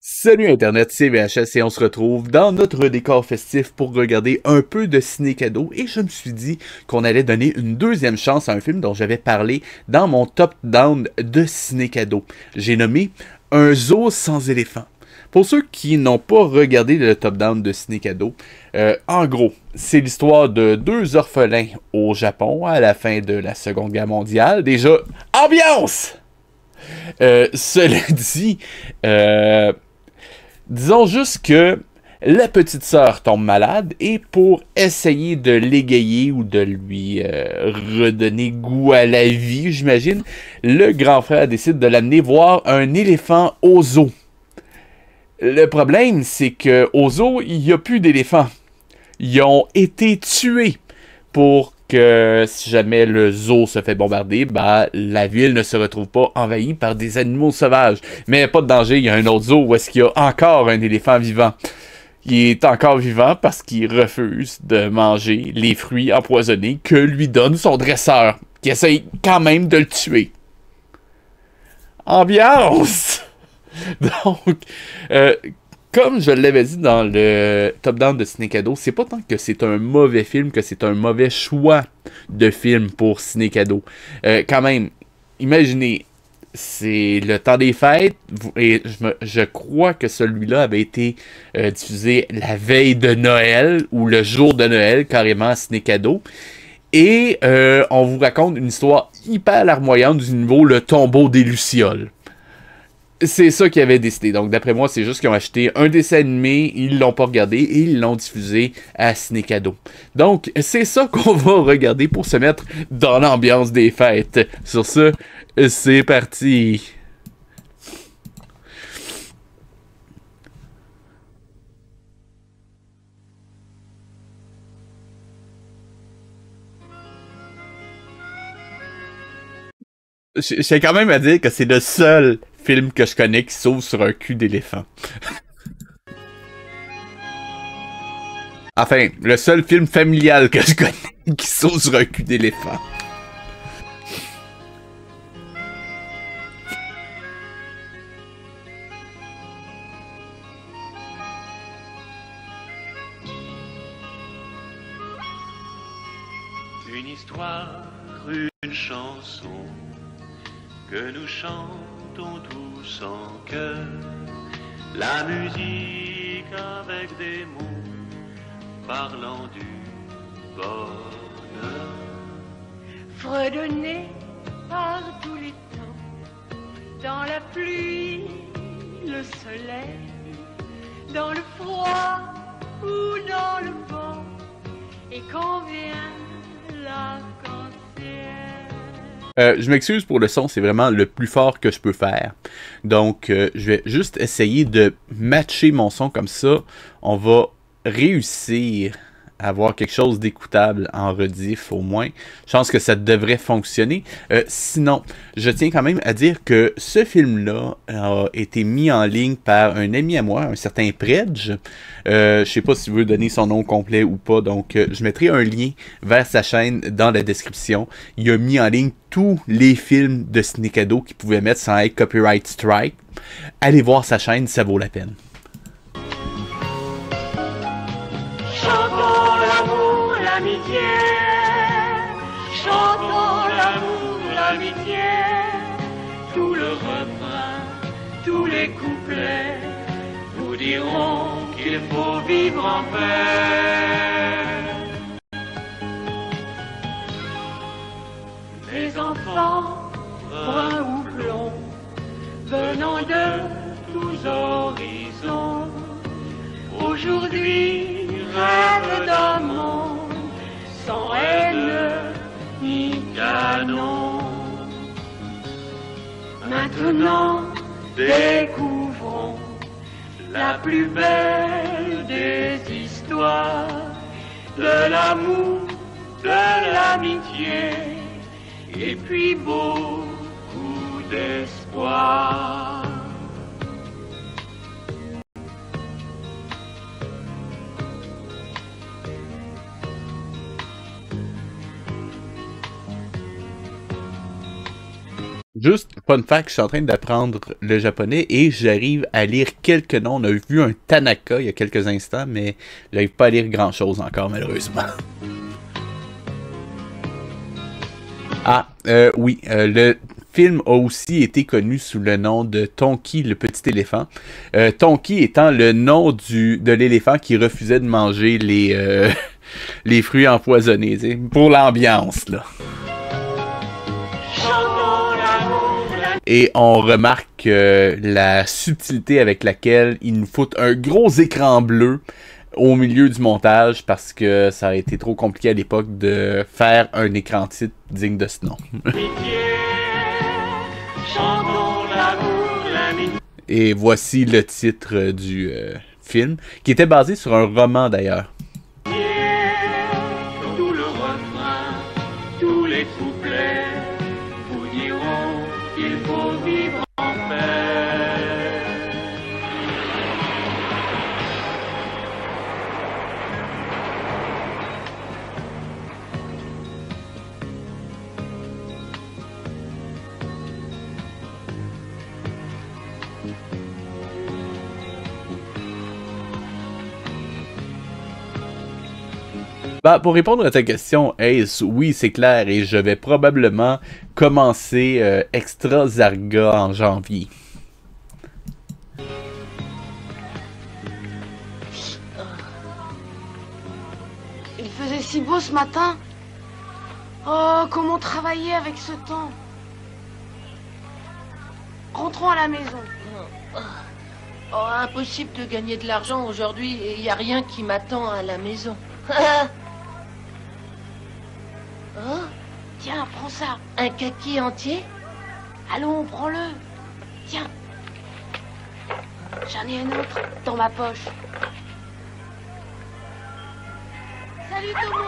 Salut Internet, c'est VHS et on se retrouve dans notre décor festif pour regarder un peu de ciné-cadeau et je me suis dit qu'on allait donner une deuxième chance à un film dont j'avais parlé dans mon top-down de ciné-cadeau. J'ai nommé Un zoo sans éléphant. Pour ceux qui n'ont pas regardé le top-down de ciné-cadeau, en gros, c'est l'histoire de deux orphelins au Japon à la fin de la Seconde Guerre mondiale. Déjà, ambiance! Cela dit, disons juste que la petite sœur tombe malade et pour essayer de l'égayer ou de lui redonner goût à la vie, j'imagine, le grand frère décide de l'amener voir un éléphant au zoo. Le problème, c'est qu'au zoo, il n'y a plus d'éléphants. Ils ont été tués pour que si jamais le zoo se fait bombarder, la ville ne se retrouve pas envahie par des animaux sauvages. Mais pas de danger, il y a un autre zoo où est-ce qu'il y a encore un éléphant vivant. Il est encore vivant parce qu'il refuse de manger les fruits empoisonnés que lui donne son dresseur, qui essaye quand même de le tuer. Ambiance! Donc, comme je l'avais dit dans le top-down de Ciné-Cadeau, c'est pas tant que c'est un mauvais film que c'est un mauvais choix de film pour Ciné-Cadeau. Quand même, imaginez, c'est le temps des fêtes et je crois que celui-là avait été diffusé la veille de Noël ou le jour de Noël, carrément à Ciné-Cadeau. Et on vous raconte une histoire hyper larmoyante du niveau Le tombeau des Lucioles. C'est ça qu'ils avaient décidé. Donc, d'après moi, c'est juste qu'ils ont acheté un dessin animé, ils l'ont pas regardé et ils l'ont diffusé à Ciné-Cadeau. Donc, c'est ça qu'on va regarder pour se mettre dans l'ambiance des fêtes. Sur ce, c'est parti. Je tiens quand même à dire que c'est le seul film que je connais qui s'ouvre sur un cul d'éléphant. Enfin, le seul film familial que je connais qui s'ouvre sur un cul d'éléphant. Une histoire, une chanson que nous chantons tous en chœur. La musique avec des mots parlant du bonheur. Fredonner par tous les temps, dans la pluie, le soleil, dans le froid ou dans le vent, et quand vient l'arc-en-ciel. Je m'excuse pour le son, c'est vraiment le plus fort que je peux faire. Donc, je vais juste essayer de matcher mon son comme ça. On va réussir à avoir quelque chose d'écoutable en rediff au moins. Je pense que ça devrait fonctionner. Sinon, je tiens quand même à dire que ce film-là a été mis en ligne par un ami à moi, un certain Predge. Je sais pas s'il veut donner son nom complet ou pas, donc je mettrai un lien vers sa chaîne dans la description. Il a mis en ligne tous les films de Ciné-Cadeau qu'il pouvait mettre sans être copyright strike. Allez voir sa chaîne, ça vaut la peine. Chantons l'amour, l'amitié, chantons l'amour, l'amitié, tout le refrain, tous les couplets vous diront qu'il faut vivre en paix. Les enfants, bruns ou blonds, venant de tous horizons, aujourd'hui rêve d'un monde sans haine ni canon. Maintenant, découvrons la plus belle des histoires, de l'amour, de l'amitié, et puis beaucoup d'espoir. Juste, fun fact, je suis en train d'apprendre le japonais et j'arrive à lire quelques noms. On a vu un Tanaka il y a quelques instants, mais j'arrive pas à lire grand-chose encore, malheureusement. Ah, oui, le film a aussi été connu sous le nom de Tonki le petit éléphant. Tonki étant le nom de l'éléphant qui refusait de manger les fruits empoisonnés, tu sais, pour l'ambiance, là. Et on remarque la subtilité avec laquelle ils nous foutent un gros écran bleu au milieu du montage parce que ça a été trop compliqué à l'époque de faire un écran titre digne de ce nom. Et voici le titre du film, qui était basé sur un roman d'ailleurs. Tout le refrain, tous les couplets vous diront qu'il faut vivre en paix. Bah, pour répondre à ta question, Ace, oui, c'est clair, et je vais probablement commencer Extra Zarga en janvier. Il faisait si beau ce matin. Oh, comment travailler avec ce temps. Rentrons à la maison. Oh, impossible de gagner de l'argent aujourd'hui et il n'y a rien qui m'attend à la maison. Oh, Tiens, prends ça. un kaki entier? Allons, prends-le. Tiens. J'en ai un autre dans ma poche. Salut Tomo.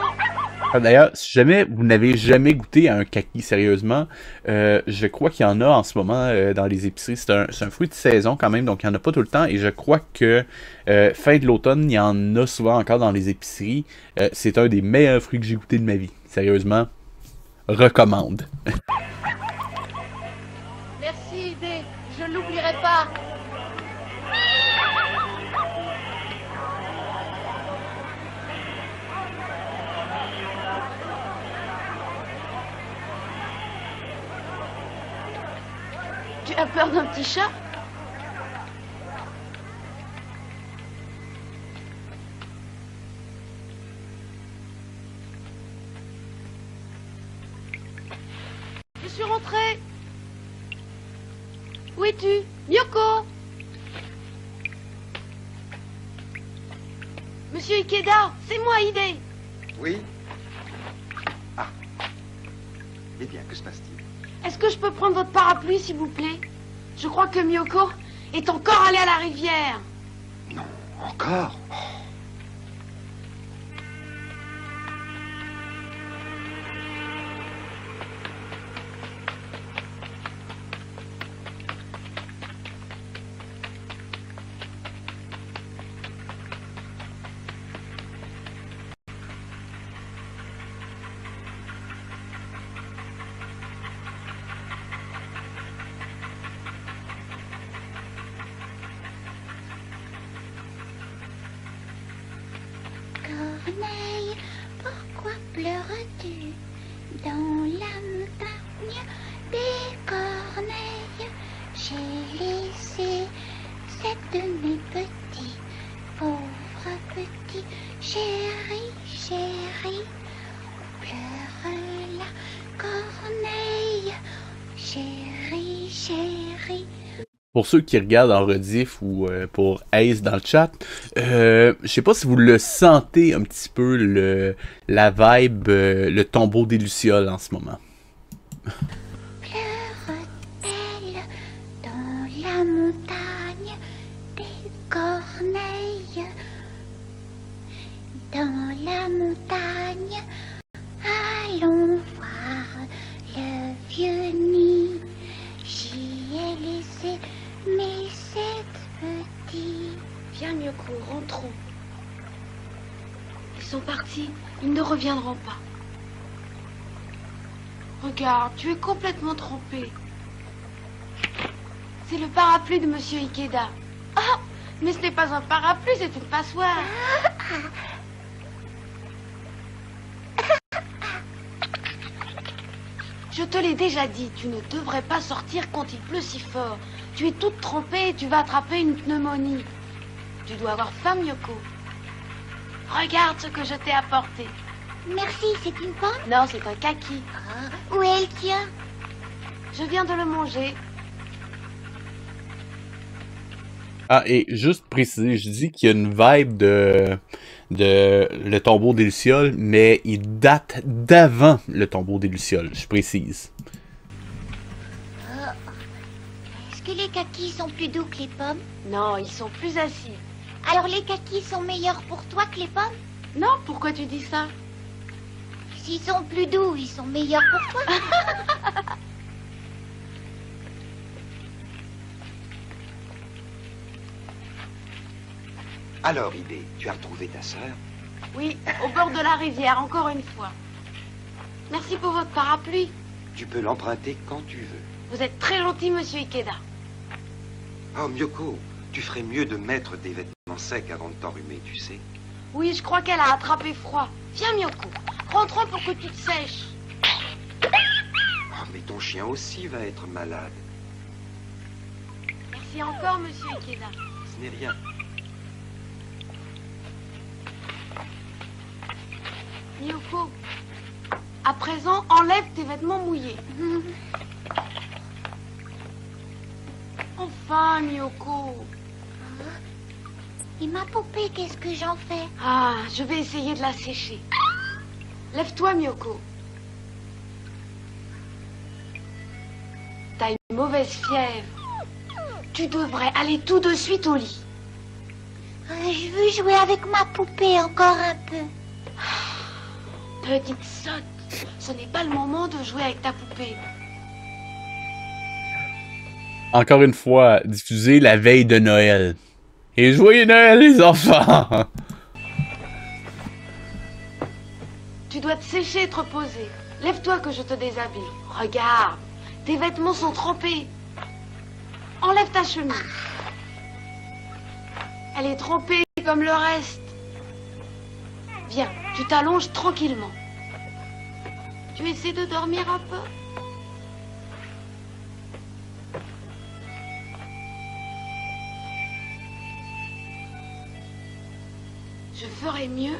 Ah, d'ailleurs, si jamais vous n'avez jamais goûté à un kaki sérieusement, je crois qu'il y en a en ce moment dans les épiceries. C'est un fruit de saison quand même, donc il n'y en a pas tout le temps. Et je crois que fin de l'automne, il y en a souvent encore dans les épiceries. C'est un des meilleurs fruits que j'ai goûté de ma vie. Sérieusement, recommande. Merci, Idée. Je ne l'oublierai pas. Tu as peur d'un petit chat? Je suis rentrée. Où es-tu? Myoko? Monsieur Ikeda, c'est moi, Idée. Oui? Ah. Eh bien, que se passe-t-il? Est-ce que je peux prendre votre parapluie, s'il vous plaît? Je crois que Myoko est encore allée à la rivière. Non, encore? Oh. Corneille, pourquoi pleures-tu? Dans la montagne des corneilles, j'ai laissé 7 de mes petits, pauvres petits, chéris, chéris. Pleure la corneille, chérie, chérie. Pour ceux qui regardent en rediff ou pour Ace dans le chat, je sais pas si vous le sentez un petit peu la vibe, le tombeau des Lucioles en ce moment. Pleure-t-elle dans la montagne des corneilles? Dans la montagne, allons voir le vieux nid. J'y ai laissé mes 7 petits. Viens, Myoko, rentrons. Ils sont partis, ils ne reviendront pas. Regarde, tu es complètement trempé. C'est le parapluie de Monsieur Ikeda. Ah, mais ce n'est pas un parapluie, c'est une passoire. Je te l'ai déjà dit, tu ne devrais pas sortir quand il pleut si fort. Tu es toute trempée et tu vas attraper une pneumonie. Tu dois avoir faim, Miyoko. Regarde ce que je t'ai apporté. Merci, c'est une pomme? Non, c'est un kaki. Ah, où est le tien? Je viens de le manger. Ah, et juste préciser, je dis qu'il y a une vibe de Le tombeau des Lucioles, mais il date d'avant le tombeau des Lucioles, je précise. Est-ce que les kakis sont plus doux que les pommes? Non, ils sont plus acides. Alors les kakis sont meilleurs pour toi que les pommes? Non, pourquoi tu dis ça? S'ils sont plus doux, ils sont meilleurs pour toi? Alors, Idée, tu as retrouvé ta sœur? Oui, au bord de la rivière, encore une fois. Merci pour votre parapluie. Tu peux l'emprunter quand tu veux. Vous êtes très gentil, Monsieur Ikeda. Oh, Miyoko, tu ferais mieux de mettre des vêtements secs avant de t'enrhumer, tu sais. Oui, je crois qu'elle a attrapé froid. Viens, Miyoko, rentrons pour que tu te sèches. Oh, mais ton chien aussi va être malade. Merci encore, Monsieur Ikeda. Ce n'est rien. Miyoko, à présent, enlève tes vêtements mouillés. Enfin, Miyoko. Et ma poupée, qu'est-ce que j'en fais? Ah, je vais essayer de la sécher. Lève-toi, Miyoko. T'as une mauvaise fièvre. Tu devrais aller tout de suite au lit. Je veux jouer avec ma poupée encore un peu. Petite sotte, ce n'est pas le moment de jouer avec ta poupée. Encore une fois, diffusé la veille de Noël. Et joyeux Noël, les enfants! Tu dois te sécher et te reposer. Lève-toi que je te déshabille. Regarde, tes vêtements sont trempés. Enlève ta chemise. Elle est trempée comme le reste. Viens, tu t'allonges tranquillement. Tu essaies de dormir un peu? Je ferais mieux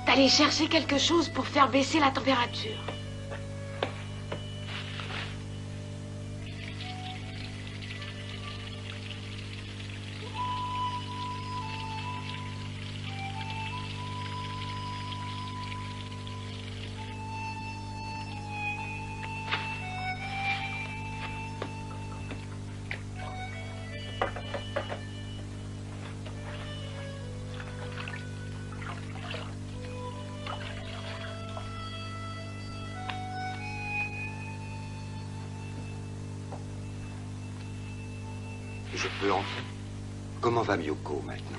d'aller chercher quelque chose pour faire baisser la température. Je peux entrer? Comment va Miyoko maintenant?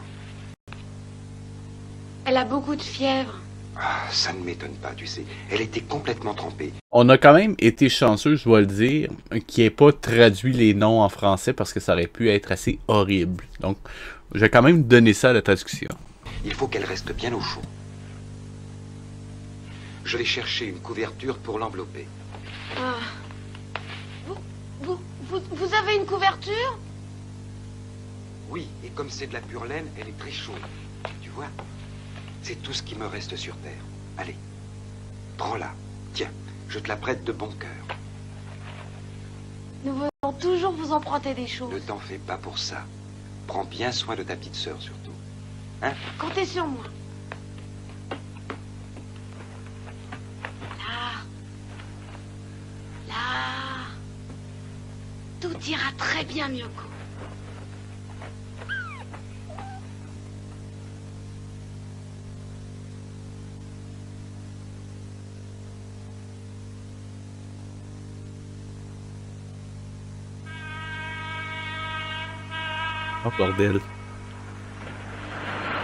Elle a beaucoup de fièvre. Ah, ça ne m'étonne pas, tu sais. Elle était complètement trempée. On a quand même été chanceux, je dois le dire, qu'il n'ait pas traduit les noms en français parce que ça aurait pu être assez horrible. Donc, j'ai quand même donné ça à la traduction. Il faut qu'elle reste bien au chaud. Je vais chercher une couverture pour l'envelopper. Ah. Vous avez une couverture? Oui, et comme c'est de la pure laine, elle est très chaude. Tu vois? C'est tout ce qui me reste sur Terre. Allez, prends-la. Tiens, je te la prête de bon cœur. Nous venons toujours vous emprunter des Ne choses. t'en fais pas pour ça. Prends bien soin de ta petite sœur, surtout. Hein? Comptez sur moi. Là. Là. Tout ira très bien, Miyoko. Oh bordel.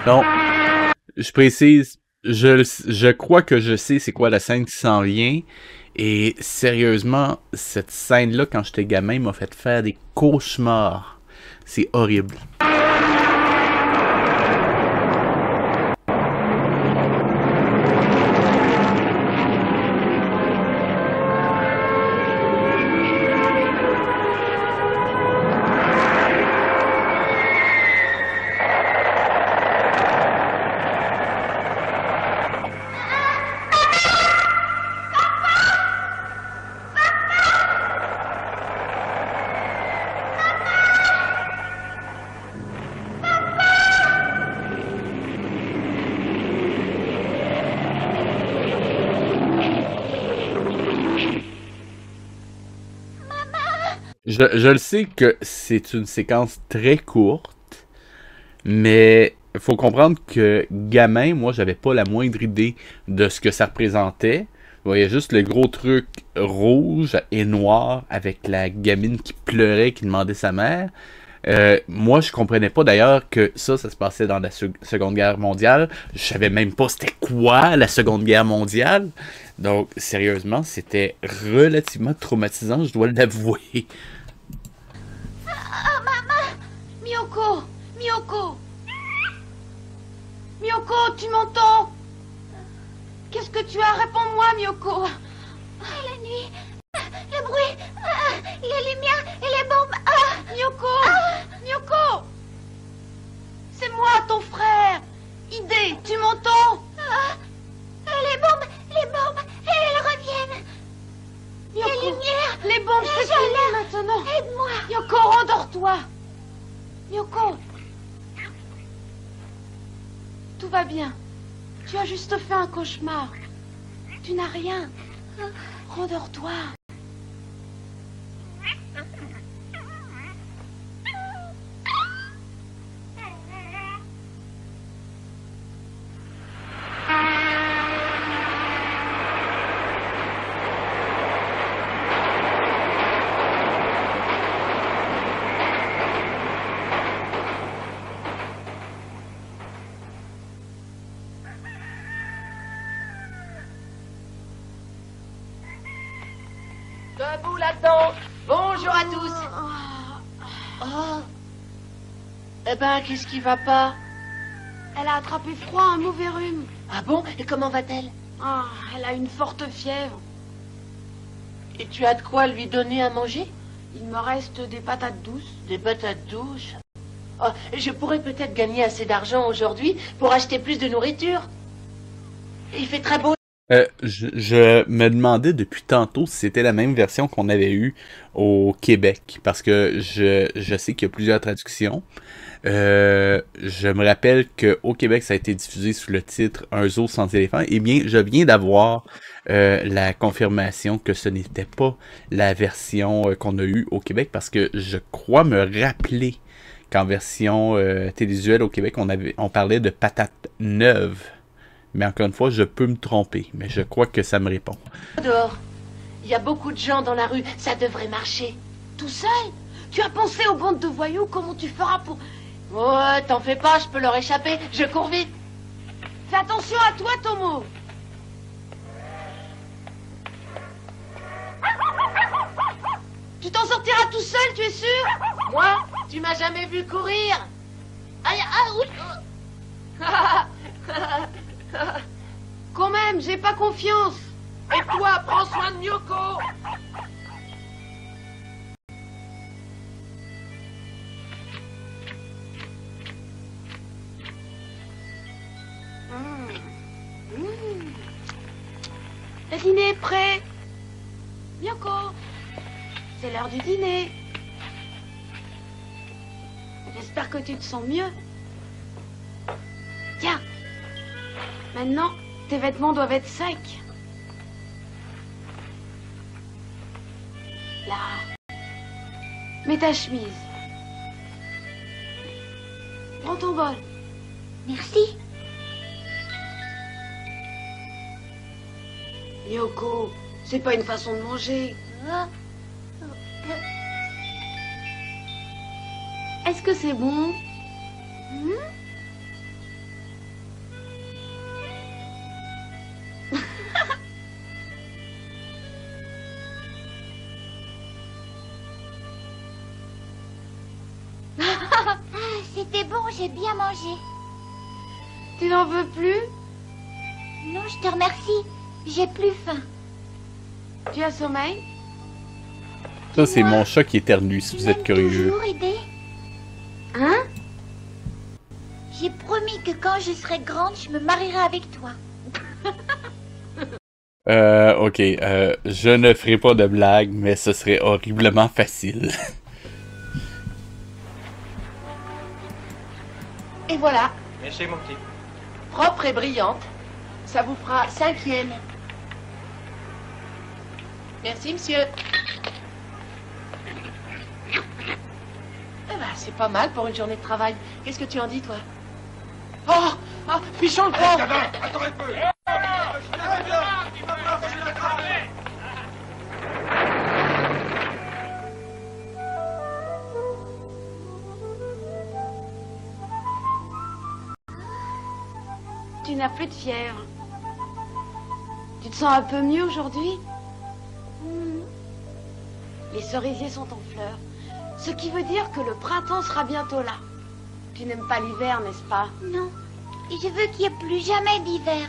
Non. Je précise, Je crois que je sais c'est quoi la scène qui s'en vient. Et sérieusement, cette scène-là, quand j'étais gamin, m'a fait faire des cauchemars. C'est horrible. Je le sais que c'est une séquence très courte, mais il faut comprendre que gamin, moi, j'avais pas la moindre idée de ce que ça représentait. Je voyais juste le gros truc rouge et noir avec la gamine qui pleurait, qui demandait sa mère. Moi, je comprenais pas d'ailleurs que ça se passait dans la Seconde Guerre mondiale. Je savais même pas c'était quoi la Seconde Guerre mondiale. Donc, sérieusement, c'était relativement traumatisant, je dois l'avouer. Oh, maman! Miyoko! Miyoko! Miyoko, tu m'entends? Qu'est-ce que tu as? Réponds-moi, Miyoko! La nuit, le bruit, les lumières et les bombes. Miyoko! Miyoko! C'est moi, ton frère! Ide, tu m'entends? Les bombes, elles reviennent. Miyoko, Les lumières, les bombes, les c'est fini jalons. maintenant! Aide-moi. Miyoko, rendors-toi! Miyoko! Tout va bien. Tu as juste fait un cauchemar. Tu n'as rien. Rendors-toi. Debout là-dedans. Bonjour à tous. Oh. Eh ben, qu'est-ce qui va pas? Elle a attrapé froid, un mauvais rhume. Ah bon? Et comment va-t-elle? Ah, elle a une forte fièvre. Et tu as de quoi lui donner à manger? Il me reste des patates douces. Des patates douces? Oh, je pourrais peut-être gagner assez d'argent aujourd'hui pour acheter plus de nourriture. Il fait très beau. Je me demandais depuis tantôt si c'était la même version qu'on avait eue au Québec, parce que je sais qu'il y a plusieurs traductions. Je me rappelle qu'au Québec, ça a été diffusé sous le titre Un zoo sans éléphant. Eh bien, je viens d'avoir la confirmation que ce n'était pas la version qu'on a eue au Québec, parce que je crois me rappeler qu'en version télévisuelle au Québec, on parlait de patates neuves. Mais encore une fois, je peux me tromper, mais je crois que ça me répond. Dehors. Il y a beaucoup de gens dans la rue. Ça devrait marcher. Tout seul? Tu as pensé aux bandes de voyous? Comment tu feras pour... Ouais, t'en fais pas, je peux leur échapper. Je cours vite. Fais attention à toi, Tomo. Tu t'en sortiras tout seul, tu es sûr? Moi, tu m'as jamais vu courir. Aïe, Quand même, j'ai pas confiance. Et toi, prends soin de Miyoko. Le dîner est prêt. Miyoko, c'est l'heure du dîner. J'espère que tu te sens mieux. Tiens, maintenant, tes vêtements doivent être secs. Là, mets ta chemise. Prends ton bol. Merci. Miyoko, c'est pas une façon de manger. Est-ce que c'est bon? c'était bon, j'ai bien mangé. Tu n'en veux plus? Non, je te remercie. J'ai plus faim. Tu as sommeil? Ça, c'est mon chat qui éternue, si Tu vous êtes m'aimes curieux. toujours, Aidé? Hein? J'ai promis que quand je serai grande, je me marierai avec toi. Ok, je ne ferai pas de blague, mais ce serait horriblement facile. Et voilà, Merci, mon petit. propre et brillante. Ça vous fera 5e. Merci, monsieur. Eh ben, c'est pas mal pour une journée de travail. Qu'est-ce que tu en dis, toi? Oh, oh, fichons le camp. Attends un peu. Tu n'as plus de fièvre. Tu te sens un peu mieux aujourd'hui? Les cerisiers sont en fleurs, ce qui veut dire que le printemps sera bientôt là. Tu n'aimes pas l'hiver, n'est-ce pas? Non, et je veux qu'il n'y ait plus jamais d'hiver.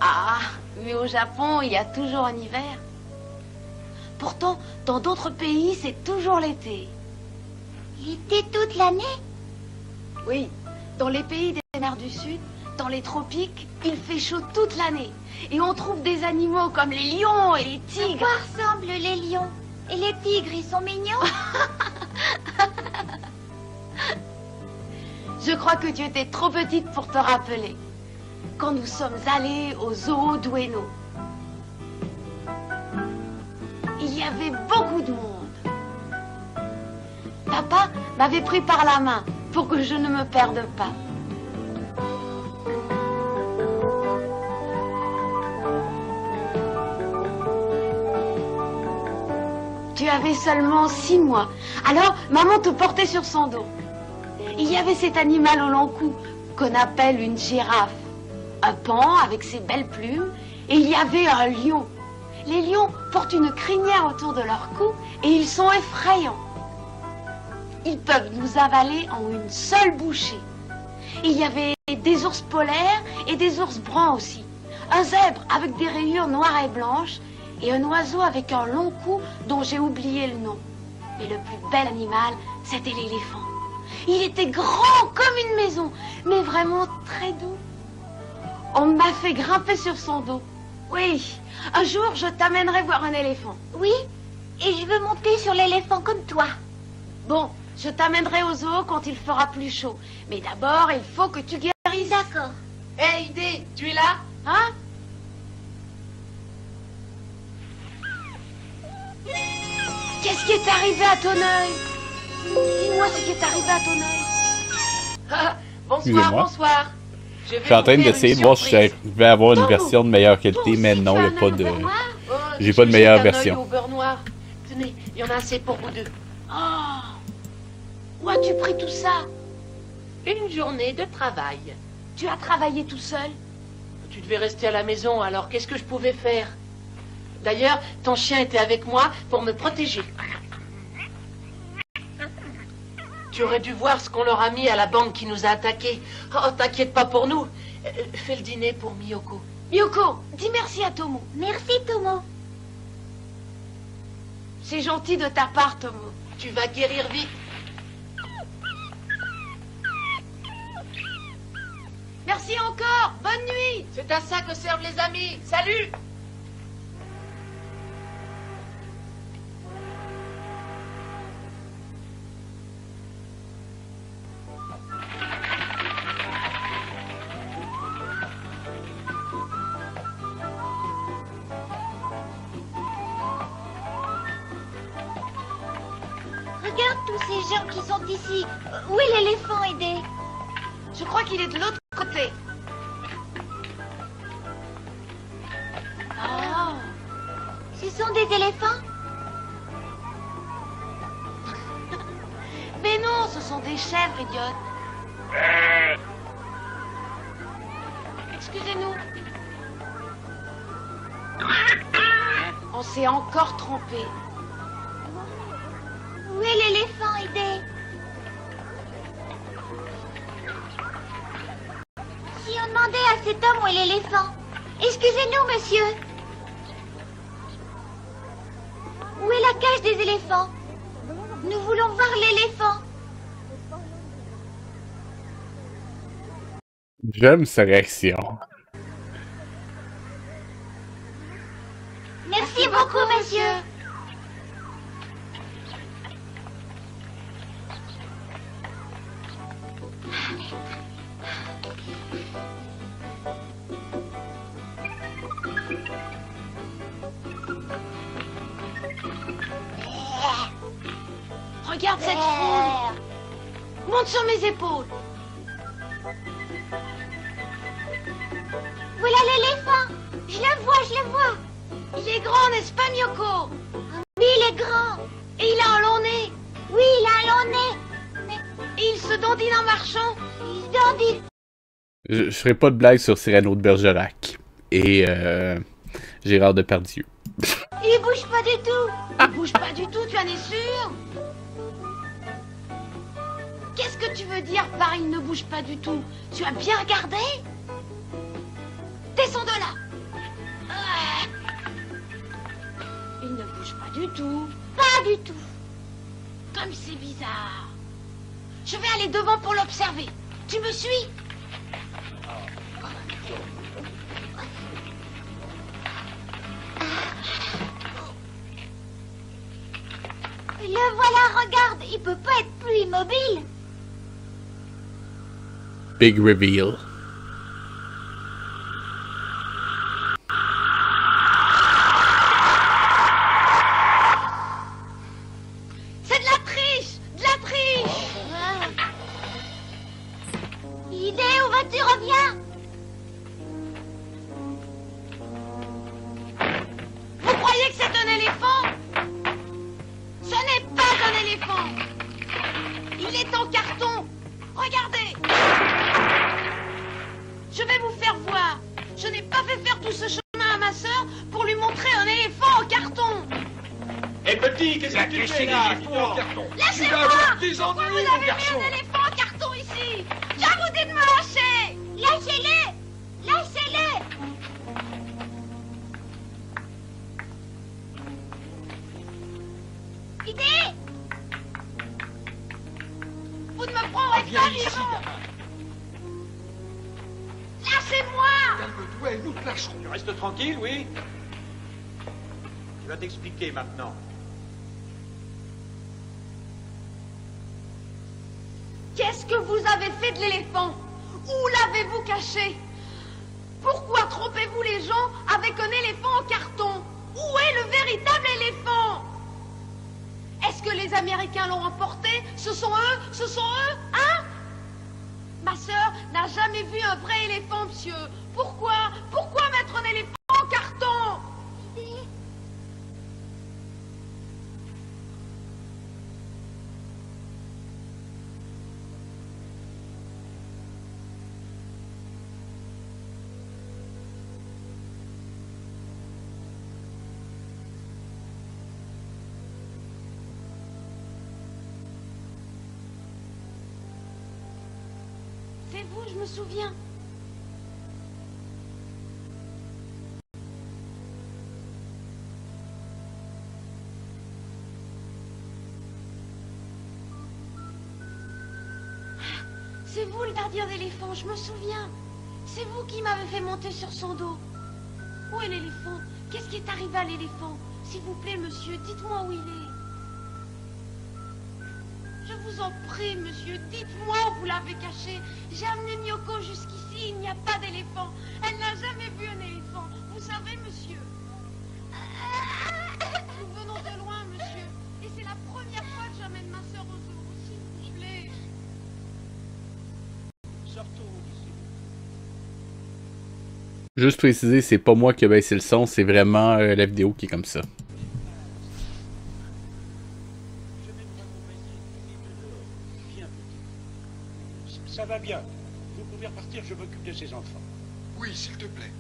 Ah, mais au Japon, il y a toujours un hiver. Pourtant, dans d'autres pays, c'est toujours l'été. L'été toute l'année? Oui, dans les pays des mers du Sud, dans les tropiques, il fait chaud toute l'année. Et on trouve des animaux comme les lions et les À tigres. quoi ressemblent les lions? Et les tigres, ils sont mignons? Je crois que tu étais trop petite pour te rappeler. Quand nous sommes allés au zoo d'Ueno, il y avait beaucoup de monde. Papa m'avait pris par la main pour que je ne me perde pas. Tu avais seulement 6 mois. Alors, maman te portait sur son dos. Il y avait cet animal au long cou qu'on appelle une girafe. Un pan avec ses belles plumes. Et il y avait un lion. Les lions portent une crinière autour de leur cou et ils sont effrayants. Ils peuvent nous avaler en une seule bouchée. Il y avait des ours polaires et des ours bruns aussi. Un zèbre avec des rayures noires et blanches et un oiseau avec un long cou dont j'ai oublié le nom. Mais le plus bel animal, c'était l'éléphant. Il était grand comme une maison, mais vraiment très doux. On m'a fait grimper sur son dos. Oui, un jour, je t'amènerai voir un éléphant. Oui, et je veux monter sur l'éléphant comme toi. Bon, je t'amènerai au zoo quand il fera plus chaud. Mais d'abord, il faut que tu guérisses. D'accord. Hé, Idée, tu es là? Hein? Qu'est-ce qui est arrivé à ton œil? Dis-moi ce qui est arrivé à ton œil. Ah, bonsoir, Excusez-moi. bonsoir. Je suis en train d'essayer de voir si j'arrivais à avoir une version de meilleure qualité, mais non, il n'y a pas de... J'ai pas de meilleure version. Au beurre noir. Tenez, il y en a assez pour vous deux. Oh, où as-tu pris tout ça? Une journée de travail. Tu as travaillé tout seul? Tu devais rester à la maison, alors qu'est-ce que je pouvais faire? D'ailleurs, ton chien était avec moi pour me protéger. Tu aurais dû voir ce qu'on leur a mis à la bande qui nous a attaqués. Oh, t'inquiète pas pour nous. Fais le dîner pour Miyoko. Miyoko, dis merci à Tomo. Merci, Tomo. C'est gentil de ta part, Tomo. Tu vas guérir vite. Merci encore. Bonne nuit. C'est à ça que servent les amis. Salut! Regarde tous ces gens qui sont ici. Où est l'éléphant, Aidé? Je crois qu'il est de l'autre côté. Oh, Ce sont des éléphants? mais non, ce sont des chèvres, idiote. Excusez-nous. On s'est encore trompé. Où est l'éléphant, Aidé? allons demander à cet homme où est l'éléphant. Excusez-nous, monsieur. Où est la cage des éléphants? Nous voulons voir l'éléphant. J'aime sa réaction. Merci beaucoup, monsieur. Regarde cette foule. Monte sur mes épaules. Voilà l'éléphant. Je le vois, je le vois. Il est grand, n'est-ce pas, Miyoko? Oui, il est grand. Et il a un long nez. Oui, il a un long nez. Et il se dandine en marchant. Il se dandine. Je ferai pas de blague sur Cyrano de Bergerac. Et Gérard Depardieu. Il bouge pas du tout. Il bouge pas du tout, tu en es sûr? Qu'est-ce que tu veux dire par il ne bouge pas du tout? Tu as bien regardé? Descends de là. Il ne bouge pas du tout. Pas du tout. Comme c'est bizarre. Je vais aller devant pour l'observer. Tu me suis? Le voilà, regarde. Il peut pas être plus immobile. Big reveal. C'est de la triche! De la triche! Idée, où vas-tu? Reviens. Vous croyez que c'est un éléphant? Ce n'est pas un éléphant! Il est en carton! Regardez! Je vais vous faire voir! Je n'ai pas fait faire tout ce chemin à ma sœur pour lui montrer un éléphant en carton! Eh petit, qu'est-ce que tu fais là? Lâchez-moi! Pourquoi vous avez mis un éléphant en carton ici? Je vous dis de me lâcher! Lâchez-le. Lâchez-le. Idée! Vous ne me prendrez pas vivant! Lâchez-moi! Calme-toi et nous te lâcherons. Tu restes tranquille, oui? Tu vas t'expliquer maintenant. Qu'est-ce que vous avez fait de l'éléphant? Où l'avez-vous caché? Pourquoi trompez-vous les gens avec un éléphant en carton? Où est le véritable éléphant? Est-ce que les Américains l'ont emporté? Ce sont eux, hein? Ma sœur n'a jamais vu un vrai éléphant, monsieur. Pourquoi mettre un éléphant en carton? C'est vous, je me souviens. C'est vous le gardien d'éléphant, je me souviens. C'est vous qui m'avez fait monter sur son dos. Où est l'éléphant? Qu'est-ce qui est arrivé à l'éléphant? S'il vous plaît, monsieur, dites-moi où il est. Je vous en prie, monsieur, dites-moi où vous l'avez caché. J'ai amené Miyoko jusqu'ici, il n'y a pas d'éléphant. Elle n'a jamais vu un éléphant. Vous savez, monsieur. Nous venons de loin, monsieur. Et c'est la première fois que j'amène ma sœur au zoo, s'il vous plaît. Sortons d'ici. Juste préciser, c'est pas moi qui ai baissé le son, c'est vraiment la vidéo qui est comme ça. Ça va bien. Vous pouvez repartir, je m'occupe de ces enfants. Oui, s'il te plaît.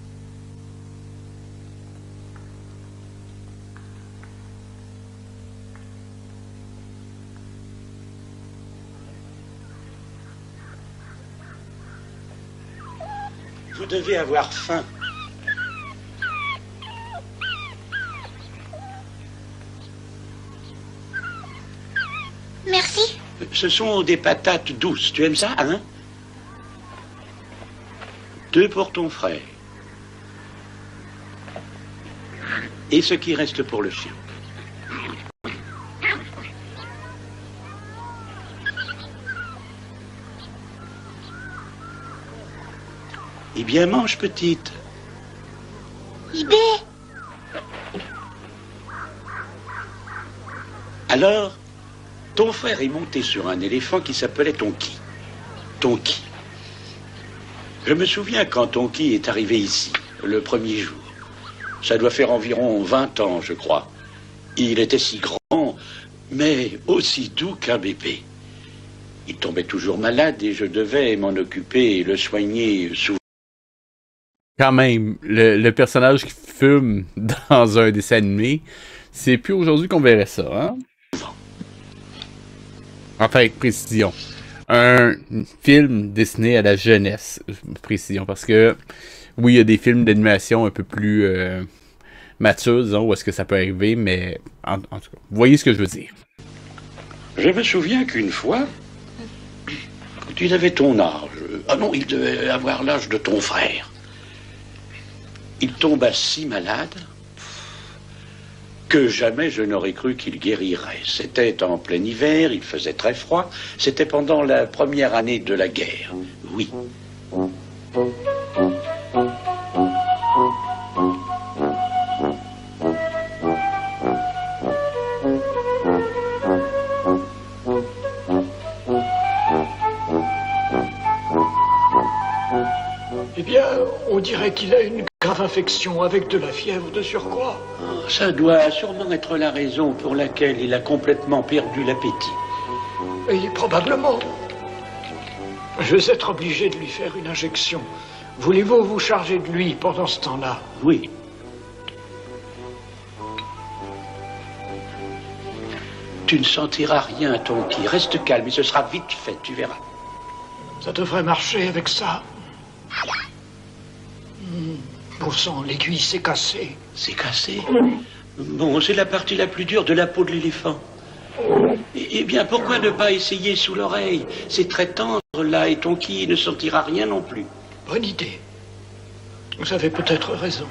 Vous devez avoir faim. Merci. Ce sont des patates douces. Tu aimes ça, hein? 2 pour ton frère. Et ce qui reste pour le chien. Eh bien, mange, petite. Ibé. Alors, ton frère est monté sur un éléphant qui s'appelait Tonki. Tonki. Je me souviens quand Tonki est arrivé ici, le premier jour. Ça doit faire environ 20 ans, je crois. Il était si grand, mais aussi doux qu'un bébé. Il tombait toujours malade et je devais m'en occuper et le soigner souvent. Quand même, le personnage qui fume dans un dessin animé, c'est plus aujourd'hui qu'on verrait ça, hein? Enfin, précision. Un film destiné à la jeunesse, précision, parce que oui, il y a des films d'animation un peu plus matures, disons, où est-ce que ça peut arriver, mais en tout cas, vous voyez ce que je veux dire. Je me souviens qu'une fois, quand il avait ton âge, ah non, il devait avoir l'âge de ton frère, il tomba si malade que jamais je n'aurais cru qu'il guérirait. C'était en plein hiver, il faisait très froid, c'était pendant la première année de la guerre, oui. Eh bien, on dirait qu'il a une grave infection avec de la fièvre de surcroît. Ça doit sûrement être la raison pour laquelle il a complètement perdu l'appétit. Et probablement. Je vais être obligé de lui faire une injection. Voulez-vous vous charger de lui pendant ce temps-là? Oui. Tu ne sentiras rien, Tonki. Reste calme et ce sera vite fait, tu verras. Ça devrait marcher avec ça. Bon sang, l'aiguille s'est cassée. C'est cassé? Bon, c'est la partie la plus dure de la peau de l'éléphant. Eh bien, pourquoi ne pas essayer sous l'oreille? C'est très tendre, là, et Tonki ne sentira rien non plus. Bonne idée. Vous avez peut-être raison.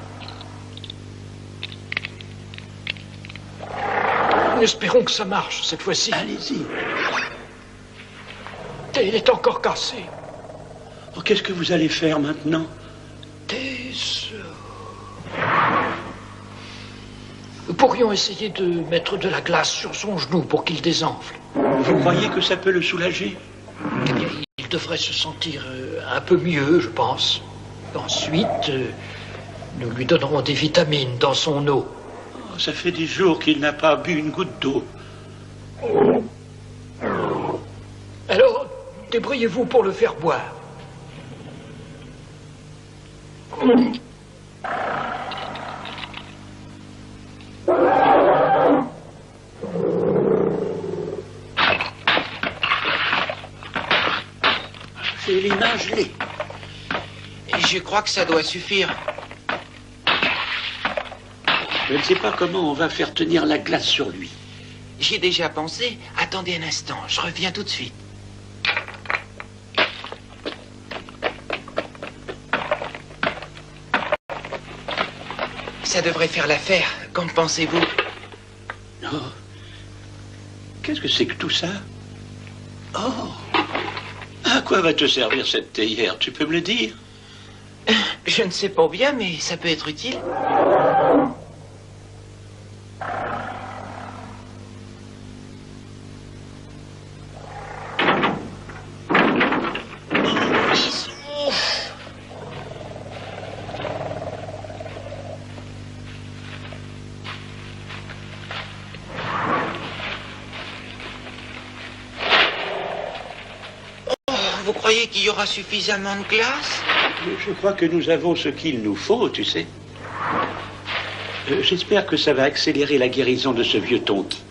Espérons que ça marche, cette fois-ci. Allez-y. Il est encore cassé. Oh, qu'est-ce que vous allez faire maintenant? Nous pourrions essayer de mettre de la glace sur son genou pour qu'il désenfle. Vous croyez que ça peut le soulager? Eh bien, il devrait se sentir un peu mieux, je pense. Ensuite, nous lui donnerons des vitamines dans son eau. Oh, ça fait des jours qu'il n'a pas bu une goutte d'eau. Alors, débrouillez-vous pour le faire boire. J'ai les mains gelées. Je crois que ça doit suffire. Je ne sais pas comment on va faire tenir la glace sur lui. J'y ai déjà pensé. Attendez un instant, je reviens tout de suite. Ça devrait faire l'affaire. Qu'en pensez-vous? Oh. Qu'est-ce que c'est que tout ça? Oh. À quoi va te servir cette théière? Tu peux me le dire? Je ne sais pas bien, mais ça peut être utile. Vous croyez qu'il y aura suffisamment de glace? Je crois que nous avons ce qu'il nous faut, tu sais. J'espère que ça va accélérer la guérison de ce vieux Tonki.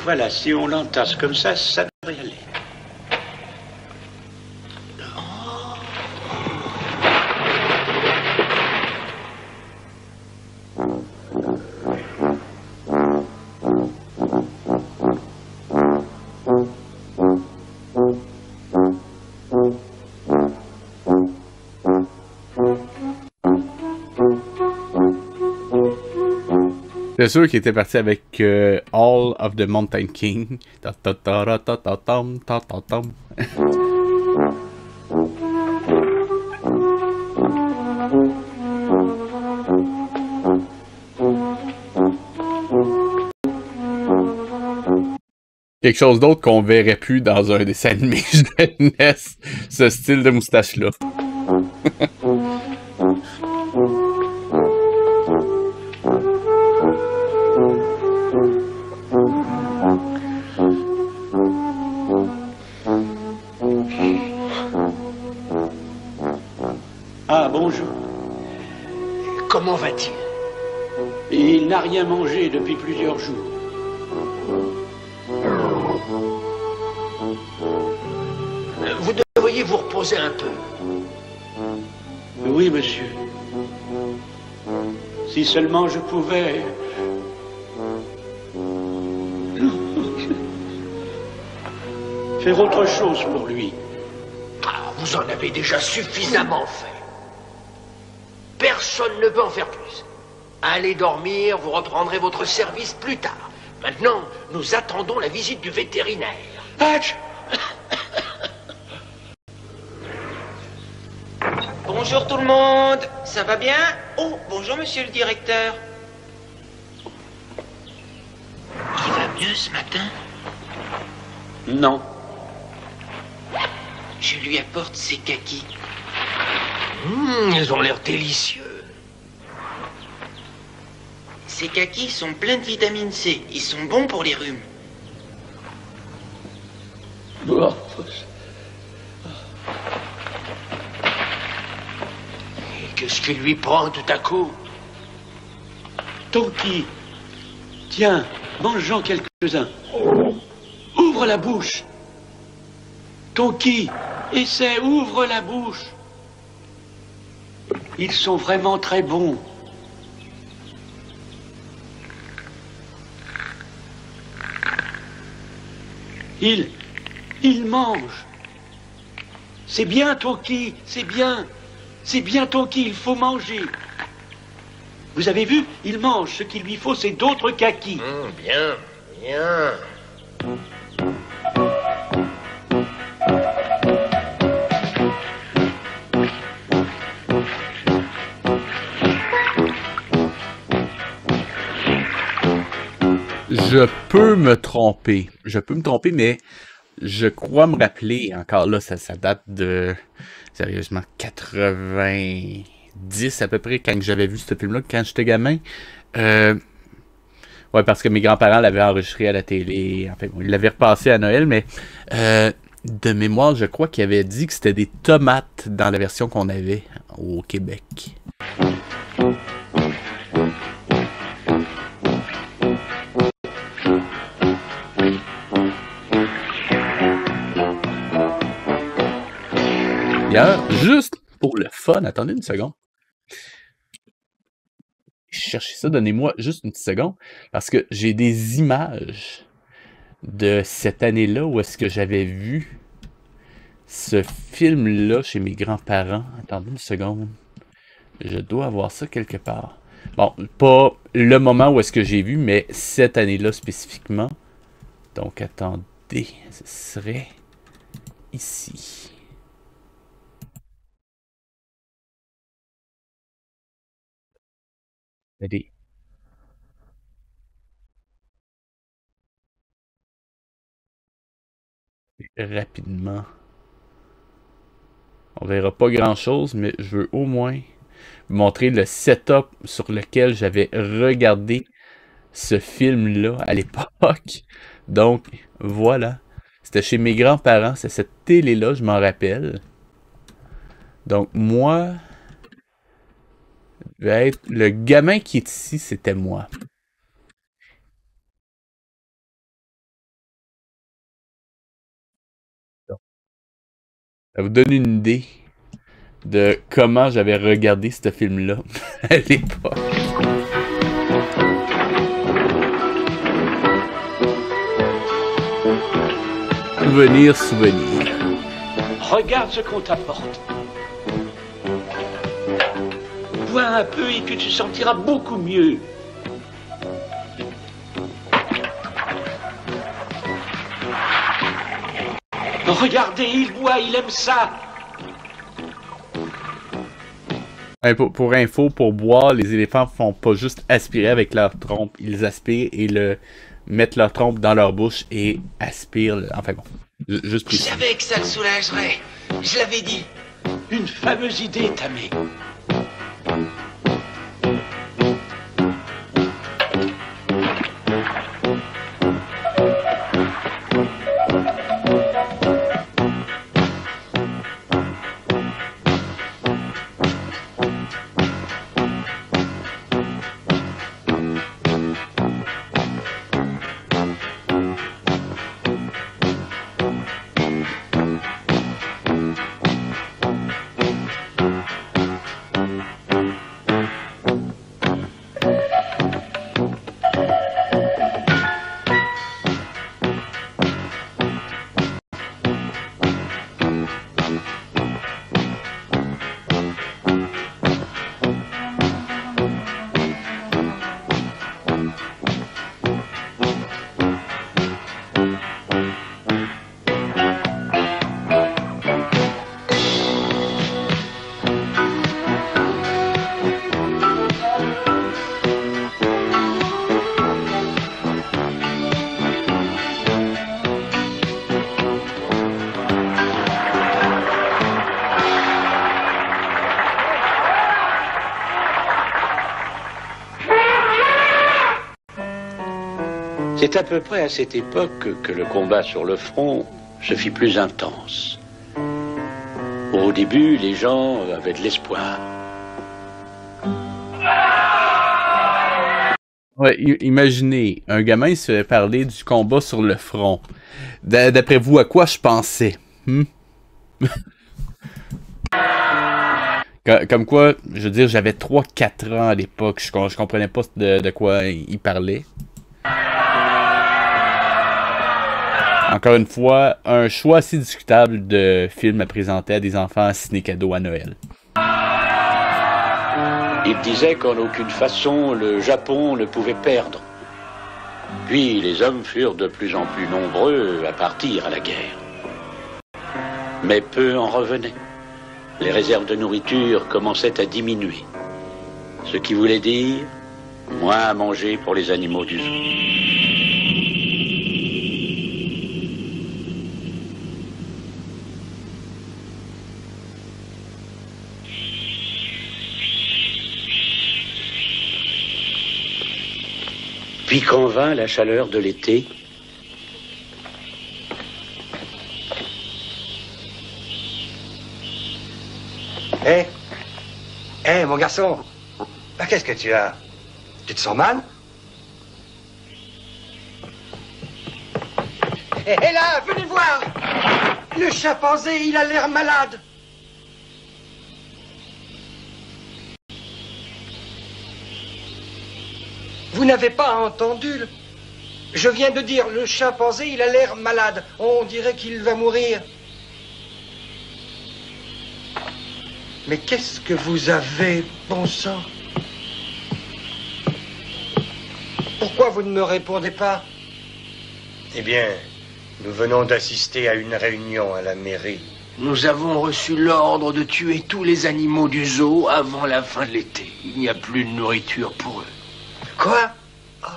Voilà, si on l'entasse comme ça devrait aller. C'est sûr qu'il était parti avec All of the Mountain King. Quelque chose d'autre qu'on verrait plus dans un dessin animé jeunesse, ce style de moustache-là. Ah, bonjour. Comment va-t-il? Il n'a rien mangé depuis plusieurs jours. Vous devriez vous reposer un peu. Oui, monsieur. Si seulement je pouvais... faire autre chose pour lui. Ah, vous en avez déjà suffisamment fait. Personne ne peut en faire plus. Allez dormir, vous reprendrez votre service plus tard. Maintenant, nous attendons la visite du vétérinaire. Hatch! Bonjour tout le monde, ça va bien? Oh, bonjour monsieur le directeur. Il va mieux ce matin? Non. Je lui apporte ses kakis. Ils ont l'air délicieux. Ces kakis sont pleins de vitamine C. Ils sont bons pour les rhumes. Qu'est-ce qui lui prend tout à coup? Tonki, tiens, mange-en quelques-uns. Ouvre la bouche. Tonki, essaie, ouvre la bouche. Ils sont vraiment très bons. Il mange. C'est bien, Tonki, c'est bien. C'est bien, Tonki, il faut manger. Vous avez vu? Il mange. Ce qu'il lui faut, c'est d'autres kakis. Bien, bien. Je peux me tromper. Mais je crois me rappeler, encore là, ça date de, sérieusement, 90 à peu près, quand j'avais vu ce film-là, quand j'étais gamin. Ouais, parce que mes grands-parents l'avaient enregistré à la télé. Enfin, bon, ils l'avaient repassé à Noël, mais de mémoire, je crois qu'il avait dit que c'était des tomates dans la version qu'on avait au Québec. D'ailleurs, juste pour le fun, attendez une seconde. Cherchez ça, donnez-moi juste une petite seconde, parce que j'ai des images de cette année-là où est-ce que j'avais vu ce film-là chez mes grands-parents. Attendez une seconde. Je dois avoir ça quelque part. Bon, pas le moment où est-ce que j'ai vu, mais cette année-là spécifiquement. Donc, attendez, ce serait ici. Allez. Rapidement. On verra pas grand-chose, mais je veux au moins vous montrer le setup sur lequel j'avais regardé ce film-là à l'époque. Donc, voilà. C'était chez mes grands-parents. C'est cette télé-là, je m'en rappelle. Donc, moi, le gamin qui est ici, c'était moi. Ça vous donne une idée de comment j'avais regardé ce film-là à l'époque. Souvenir, souvenir. Regarde ce qu'on t'apporte. Bois un peu et tu te sentiras beaucoup mieux. Regardez, il boit, il aime ça. Pour info, pour boire, les éléphants font pas juste aspirer avec leur trompe. Ils aspirent et mettent leur trompe dans leur bouche et aspirent. Enfin bon, juste Je savais que ça le soulagerait. Je l'avais dit. Une fameuse idée, Tamé. C'est à peu près à cette époque que le combat sur le front se fit plus intense. Au début, les gens avaient de l'espoir. Ouais, imaginez, un gamin se fait parler du combat sur le front. D'après vous, à quoi je pensais? Comme quoi, je veux dire, j'avais 3-4 ans à l'époque, je comprenais pas de quoi il parlait. Encore une fois, un choix assez discutable de film à présenter à des enfants ciné-cadeaux à Noël. Il disait qu'en aucune façon le Japon ne pouvait perdre. Puis les hommes furent de plus en plus nombreux à partir à la guerre. Mais peu en revenaient. Les réserves de nourriture commençaient à diminuer. Ce qui voulait dire moins à manger pour les animaux du zoo. Puis quand vint la chaleur de l'été, Hé, mon garçon, qu'est-ce que tu as? Tu te sens mal? Hé là, venez voir! Le chimpanzé, il a l'air malade! Vous n'avez pas entendu? Je viens de dire, le chimpanzé, il a l'air malade. On dirait qu'il va mourir. Mais qu'est-ce que vous avez, bon sang? Pourquoi vous ne me répondez pas? Eh bien, nous venons d'assister à une réunion à la mairie. Nous avons reçu l'ordre de tuer tous les animaux du zoo avant la fin de l'été. Il n'y a plus de nourriture pour eux. Quoi? Oh.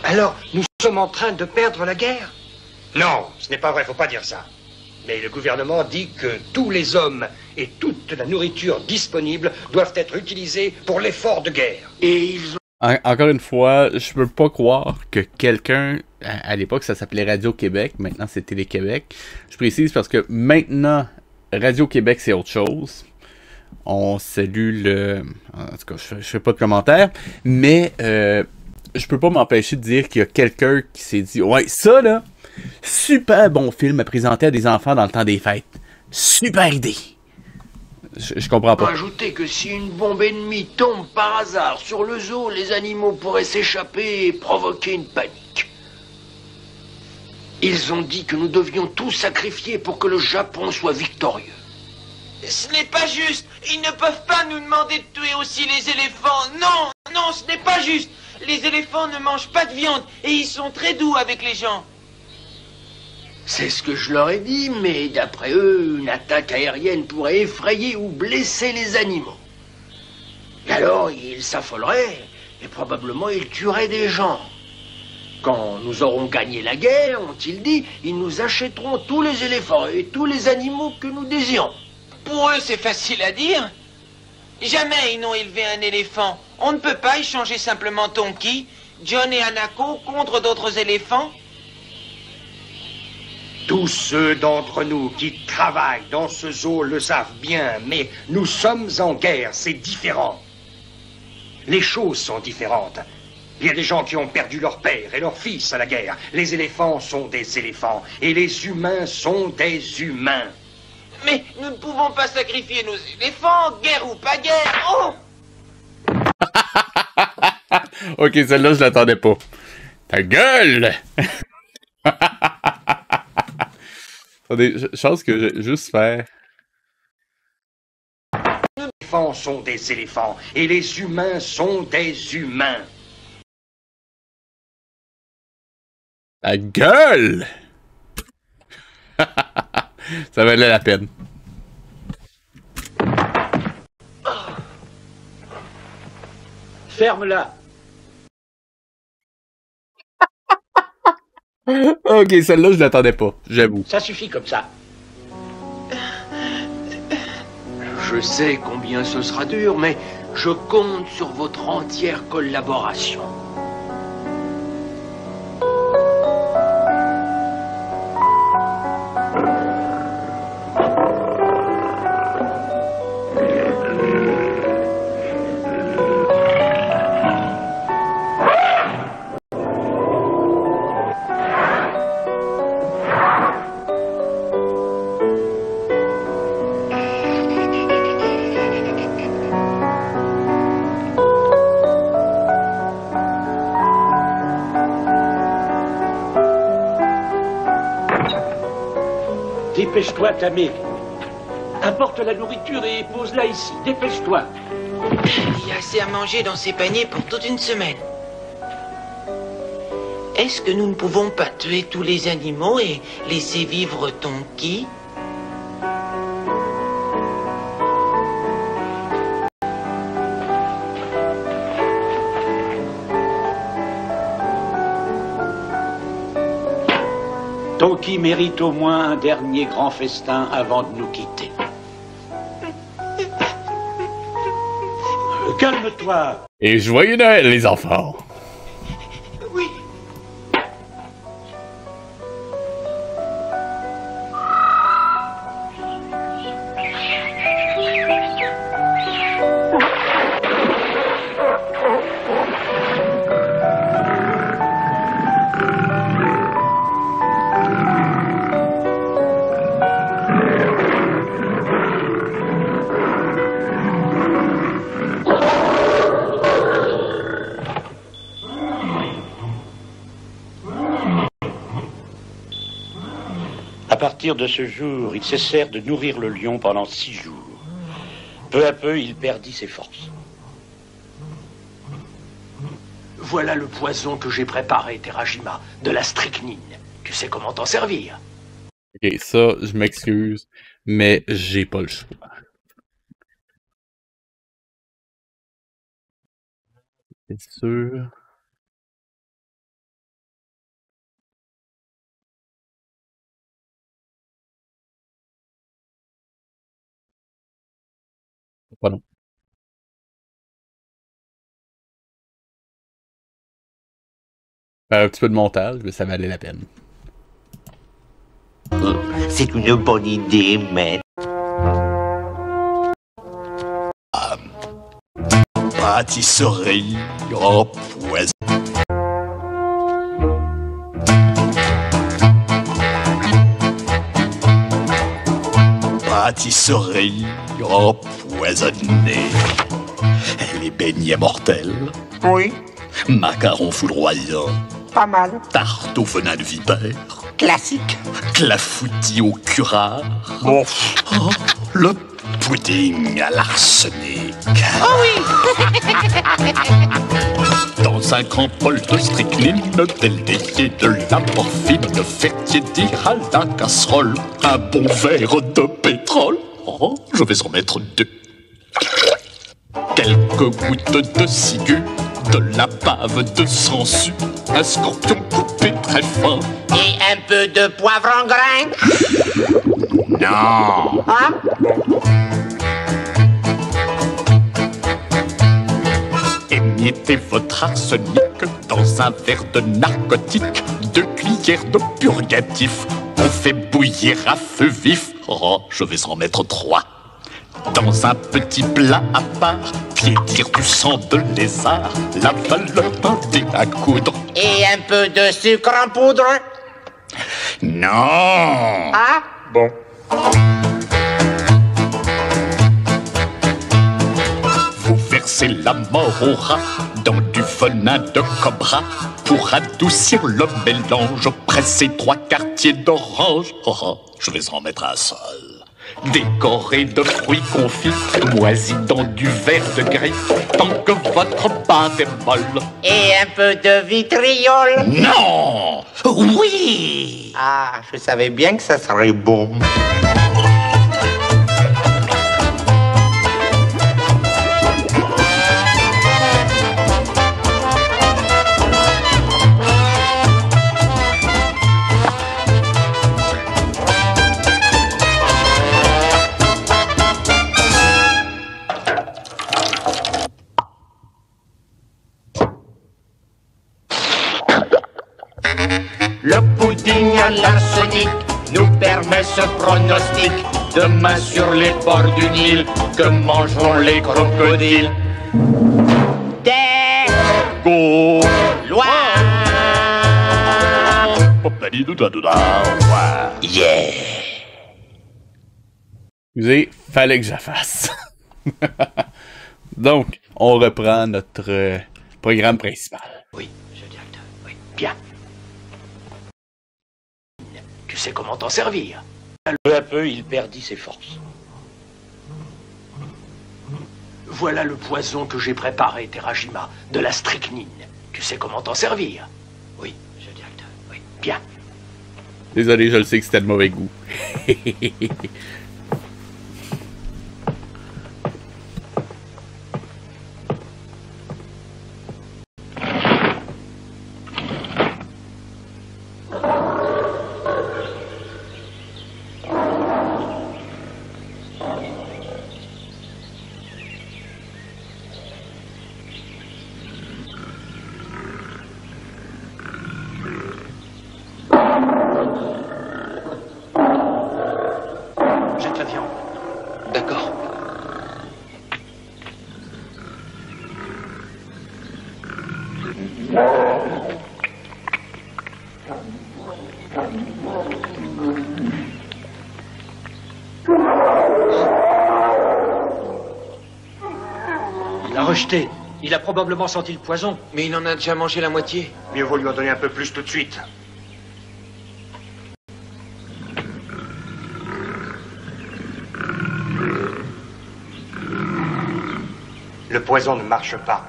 Alors, nous sommes en train de perdre la guerre? Non, ce n'est pas vrai, faut pas dire ça. Mais le gouvernement dit que tous les hommes et toute la nourriture disponible doivent être utilisés pour l'effort de guerre. Et ils ont... Encore une fois, je peux pas croire que quelqu'un, à l'époque ça s'appelait Radio-Québec, maintenant c'est Télé-Québec. Je précise parce que maintenant, Radio-Québec c'est autre chose. On salue le... En tout cas, je fais pas de commentaires. Mais je peux pas m'empêcher de dire qu'il y a quelqu'un qui s'est dit, ouais, ça là, super bon film à présenter à des enfants dans le temps des fêtes. Super idée. Je comprends pas. Ajouter que si une bombe ennemie tombe par hasard sur le zoo, les animaux pourraient s'échapper et provoquer une panique. Ils ont dit que nous devions tout sacrifier pour que le Japon soit victorieux. Ce n'est pas juste. Ils ne peuvent pas nous demander de tuer aussi les éléphants. Non, non, ce n'est pas juste. Les éléphants ne mangent pas de viande et ils sont très doux avec les gens. C'est ce que je leur ai dit, mais d'après eux, une attaque aérienne pourrait effrayer ou blesser les animaux. Et alors, ils s'affoleraient et probablement ils tueraient des gens. Quand nous aurons gagné la guerre, ont-ils dit, ils nous achèteront tous les éléphants et tous les animaux que nous désirons. Pour eux, c'est facile à dire. Jamais ils n'ont élevé un éléphant. On ne peut pas échanger simplement Tonki, John et Hanako contre d'autres éléphants. Tous ceux d'entre nous qui travaillent dans ce zoo le savent bien, mais nous sommes en guerre, c'est différent. Les choses sont différentes. Il y a des gens qui ont perdu leur père et leur fils à la guerre. Les éléphants sont des éléphants et les humains sont des humains. Mais nous ne pouvons pas sacrifier nos éléphants, guerre ou pas guerre. Oh! Ok, celle-là, je l'attendais pas. Ta gueule! Attendez, je pense que je vais juste faire... Les éléphants sont des éléphants et les humains sont des humains. Ta gueule! Ça valait la peine. Ferme-la. Ok, celle-là, je l'attendais pas, j'avoue. Ça suffit comme ça. Je sais combien ce sera dur, mais je compte sur votre entière collaboration. Dépêche-toi, Tamé. Apporte la nourriture et pose-la ici. Dépêche-toi. Il y a assez à manger dans ces paniers pour toute une semaine. Est-ce que nous ne pouvons pas tuer tous les animaux et laisser vivre Tonki? Tonki mérite au moins un dernier grand festin avant de nous quitter. Calme-toi. Et joyeux Noël, les enfants! Oui. À partir de ce jour, ils cessèrent de nourrir le lion pendant 6 jours. Peu à peu, il perdit ses forces. Voilà le poison que j'ai préparé, Terajima, de la strychnine. Tu sais comment t'en servir. Ok, ça, je m'excuse, mais j'ai pas le choix. C'est sûr. Pas non. Un petit peu de montage, mais ça valait la peine. C'est une bonne idée, mais... Pâtisserie en poison. pâtisseries empoisonnées. Les beignets mortels. Oui. Macarons foudroyants. Pas mal. Tarte au venin de vipère. Classique. Clafoutis au curare. Bon. Oh, le pudding à l'arsenic. Oh oui. Dans un grand bol de strychnine, del délié, de la morphine, de fertier dire à la casserole, un bon verre de pétrole. Oh, je vais en mettre 2. Quelques gouttes de ciguë, de la bave de sangsue, un scorpion coupé très fin. Et un peu de poivre en grain. Non. Hein? Émiettez votre arsenic dans un verre de narcotique, 2 cuillères de purgatif. On fait bouillir à feu vif. Oh, je vais en mettre 3. Dans un petit plat à part, piétir du sang de lézard, la valeur d'un dé à coudre. Et un peu de sucre en poudre. Non. Ah? Bon. Vous versez la mort au rat dans du venin de cobra. Pour adoucir le mélange, pressez 3 quartiers d'orange. Oh, je vais en mettre un seul. Décoré de fruits confits, moisis dans du verre de gris, tant que votre pâte est molle. Et un peu de vitriol. Non. Oui. Ah, je savais bien que ça serait bon. Le pudding à l'arsenic nous permet ce pronostic. Demain sur les bords du Nil, que mangeront les crocodiles? Des Go lois. Yeah. Excusez, fallait que je la fasse. Donc, on reprend notre programme principal. Oui, monsieur le directeur, oui. Bien. Tu sais comment t'en servir. Peu à peu, il perdit ses forces. Voilà le poison que j'ai préparé, Terajima, de la strychnine. Tu sais comment t'en servir? Oui, monsieur le directeur, oui. Bien. Désolé, je le sais que c'était de mauvais goût. Jette la viande. D'accord. Il l'a rejeté. Il a probablement senti le poison. Mais il en a déjà mangé la moitié. Mieux vaut lui en donner un peu plus tout de suite. Le poison ne marche pas.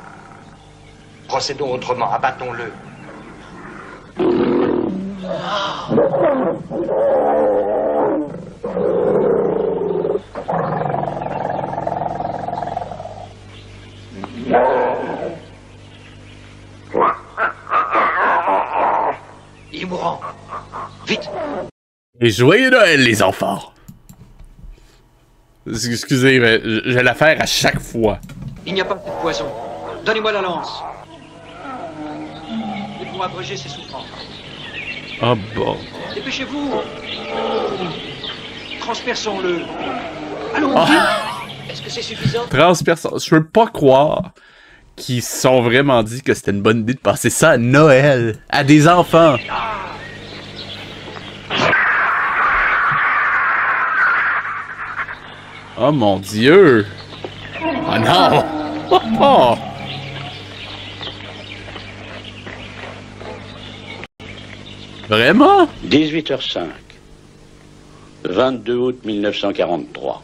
Procédons autrement, abattons-le. Il est mourant. Vite. Et joyeux Noël, les enfants! Excusez, mais je vais la faire à chaque fois. Il n'y a pas de poison. Donnez-moi la lance. Il faut abréger ses souffrances. Ah bon. Dépêchez-vous. Transperçons-le. Allons. Est-ce que c'est suffisant? Transperson. Je peux pas croire qu'ils se sont vraiment dit que c'était une bonne idée de passer ça à Noël, à des enfants. Oh mon Dieu! Oh non! Oh. Vraiment? 18h05. 22 août 1943.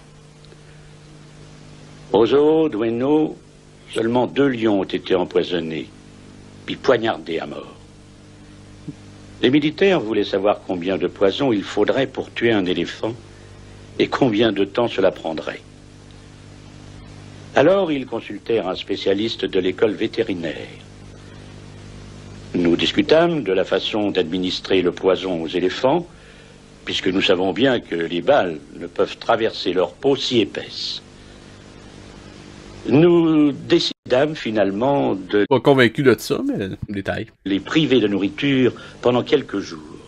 Au zoo d'Ueno, seulement 2 lions ont été empoisonnés, puis poignardés à mort. Les militaires voulaient savoir combien de poison il faudrait pour tuer un éléphant et combien de temps cela prendrait. Alors, ils consultèrent un spécialiste de l'école vétérinaire. Nous discutâmes de la façon d'administrer le poison aux éléphants, puisque nous savons bien que les balles ne peuvent traverser leur peau si épaisse. Nous décidâmes finalement de... Pas convaincu de ça, mais détail. Les priver de nourriture pendant quelques jours,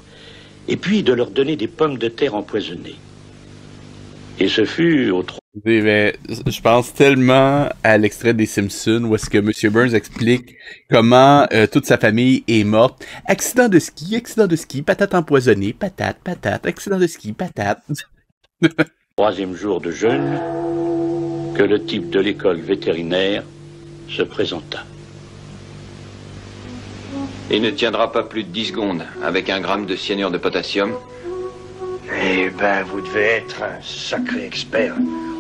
et puis de leur donner des pommes de terre empoisonnées. Et ce fut au 3... Mais je pense tellement à l'extrait des Simpsons où est-ce que M. Burns explique comment toute sa famille est morte. Accident de ski, patate empoisonnée, patate, accident de ski, patate. 3e jour de jeûne, que le type de l'école vétérinaire se présenta. Il ne tiendra pas plus de 10 secondes avec 1 gramme de cyanure de potassium. Eh ben, vous devez être un sacré expert.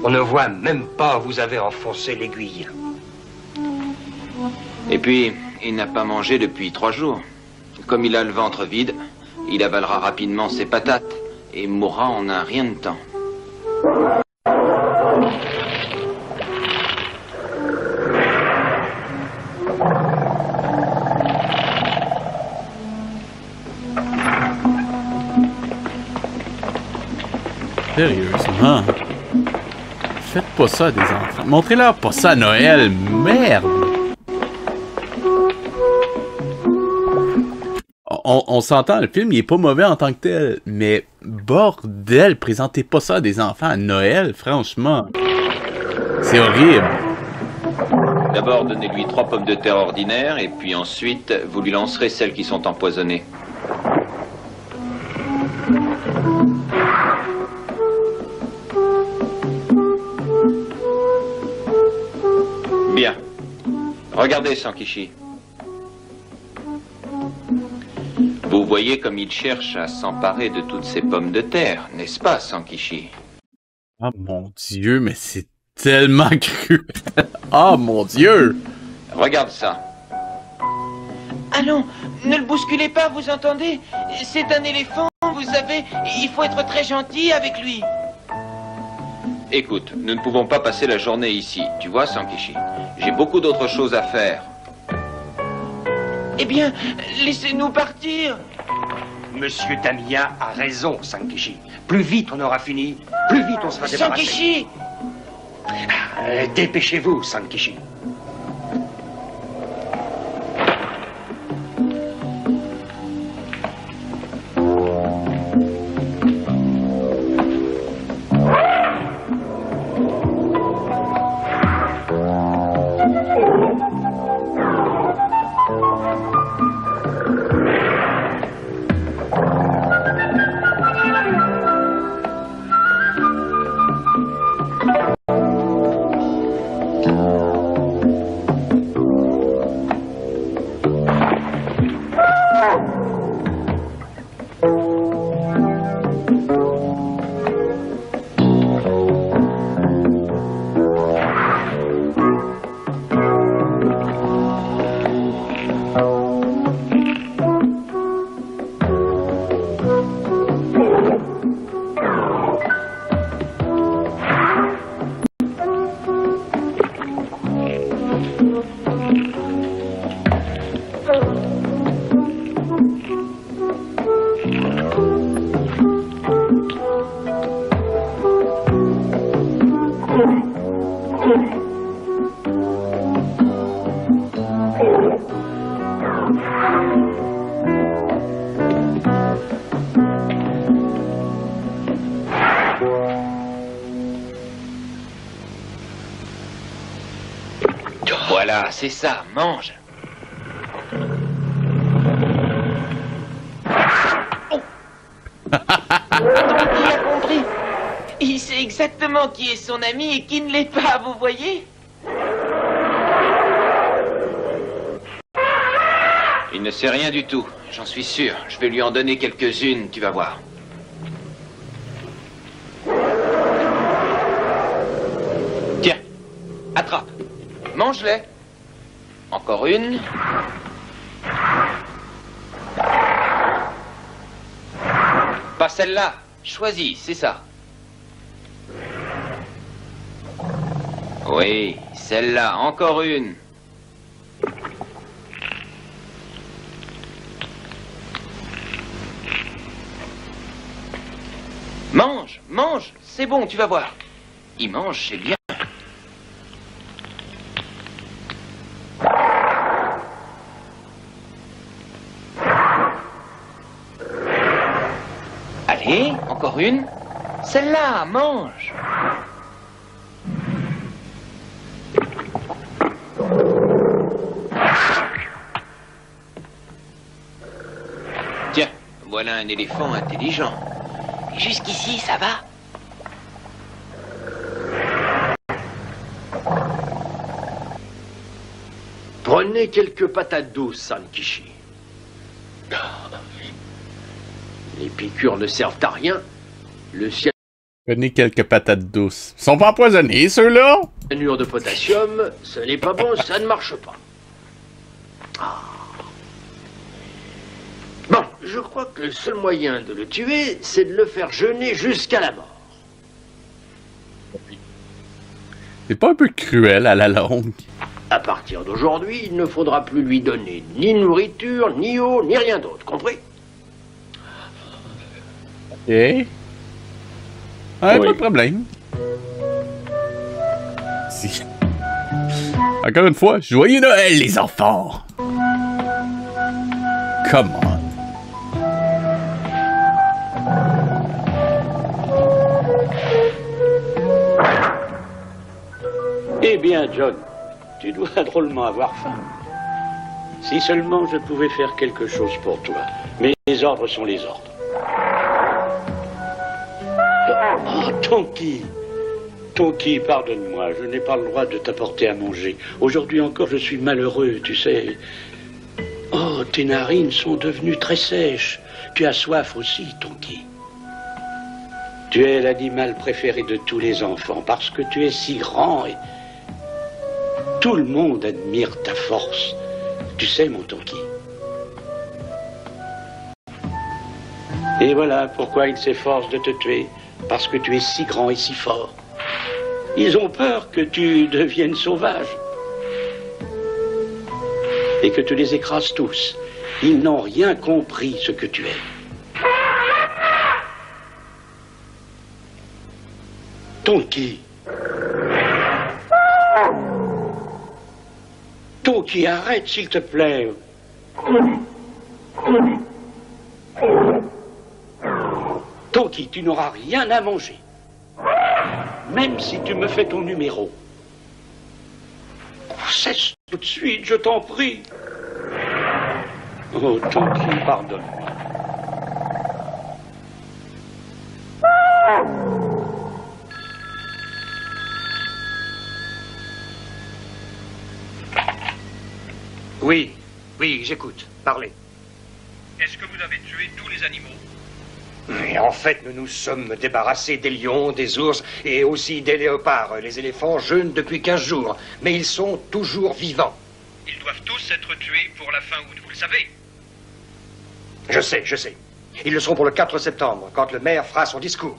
On ne voit même pas où vous avez enfoncé l'aiguille. Et puis, il n'a pas mangé depuis 3 jours. Comme il a le ventre vide, il avalera rapidement ses patates et mourra en un rien de temps. Sérieusement? Faites pas ça à des enfants. Montrez-leur pas ça à Noël, merde! On s'entend, le film il est pas mauvais en tant que tel, mais bordel, présentez pas ça à des enfants à Noël, franchement. C'est horrible. D'abord, donnez-lui 3 pommes de terre ordinaires, et puis ensuite, vous lui lancerez celles qui sont empoisonnées. Bien. Regardez, Sankichi. Vous voyez comme il cherche à s'emparer de toutes ces pommes de terre, n'est-ce pas, Sankichi? Oh mon Dieu, mais c'est tellement cru. Oh mon Dieu! Regarde ça. Ah non, ne le bousculez pas, vous entendez? C'est un éléphant, vous savez, il faut être très gentil avec lui. Écoute, nous ne pouvons pas passer la journée ici, tu vois, Sankichi. J'ai beaucoup d'autres choses à faire. Eh bien, laissez-nous partir. Monsieur Tamiya a raison, Sankichi. Plus vite on aura fini, plus vite on sera débarrassé. Sankichi! Dépêchez-vous, Sankichi. Voilà, c'est ça, mange. Il a compris. Il sait exactement qui est son ami et qui ne l'est pas, vous voyez? Il ne sait rien du tout, j'en suis sûr. Je vais lui en donner quelques-unes, tu vas voir. Tiens, attrape. Mange-les. Encore une. Pas celle-là. Choisis, c'est ça. Oui, celle-là. Encore une. Mange, mange. C'est bon, tu vas voir. Il mange, c'est bien. Allez, encore une. Celle-là, mange. Tiens, voilà un éléphant intelligent. Jusqu'ici, ça va? Prenez quelques patates douces, Sankichi. Les piqûres ne servent à rien. Le Prenez quelques patates douces. Ils sont pas empoisonnés, ceux-là? cyanure de potassium, ce n'est pas bon, ça ne marche pas. Ah. Bon, je crois que le seul moyen de le tuer, c'est de le faire jeûner jusqu'à la mort. C'est pas un peu cruel à la longue? À partir d'aujourd'hui, il ne faudra plus lui donner ni nourriture, ni eau, ni rien d'autre, compris? Ok. Ouais, pas de problème. Si. Encore une fois, joyeux Noël, les enfants! Come on. Eh bien, John, tu dois drôlement avoir faim. Si seulement je pouvais faire quelque chose pour toi. Mais les ordres sont les ordres. Oh, Tonky! Tonky, pardonne-moi, je n'ai pas le droit de t'apporter à manger. Aujourd'hui encore, je suis malheureux, tu sais. Oh, tes narines sont devenues très sèches. Tu as soif aussi, Tonky. Tu es l'animal préféré de tous les enfants parce que tu es si grand et... Tout le monde admire ta force. Tu sais, mon Tonky. Et voilà pourquoi ils s'efforcent de te tuer. Parce que tu es si grand et si fort. Ils ont peur que tu deviennes sauvage. Et que tu les écrases tous. Ils n'ont rien compris ce que tu es. Tonky. Tonky, arrête s'il te plaît. Tonky, tu n'auras rien à manger. Même si tu me fais ton numéro. Cesse tout de suite, je t'en prie. Oh, Tonky, pardonne-moi. Oui, oui, j'écoute. Parlez. Est-ce que vous avez tué tous les animaux? Et en fait, nous nous sommes débarrassés des lions, des ours et aussi des léopards. Les éléphants jeûnent depuis 15 jours, mais ils sont toujours vivants. Ils doivent tous être tués pour la fin août, vous le savez. Je sais, je sais. Ils le seront pour le 4 septembre, quand le maire fera son discours.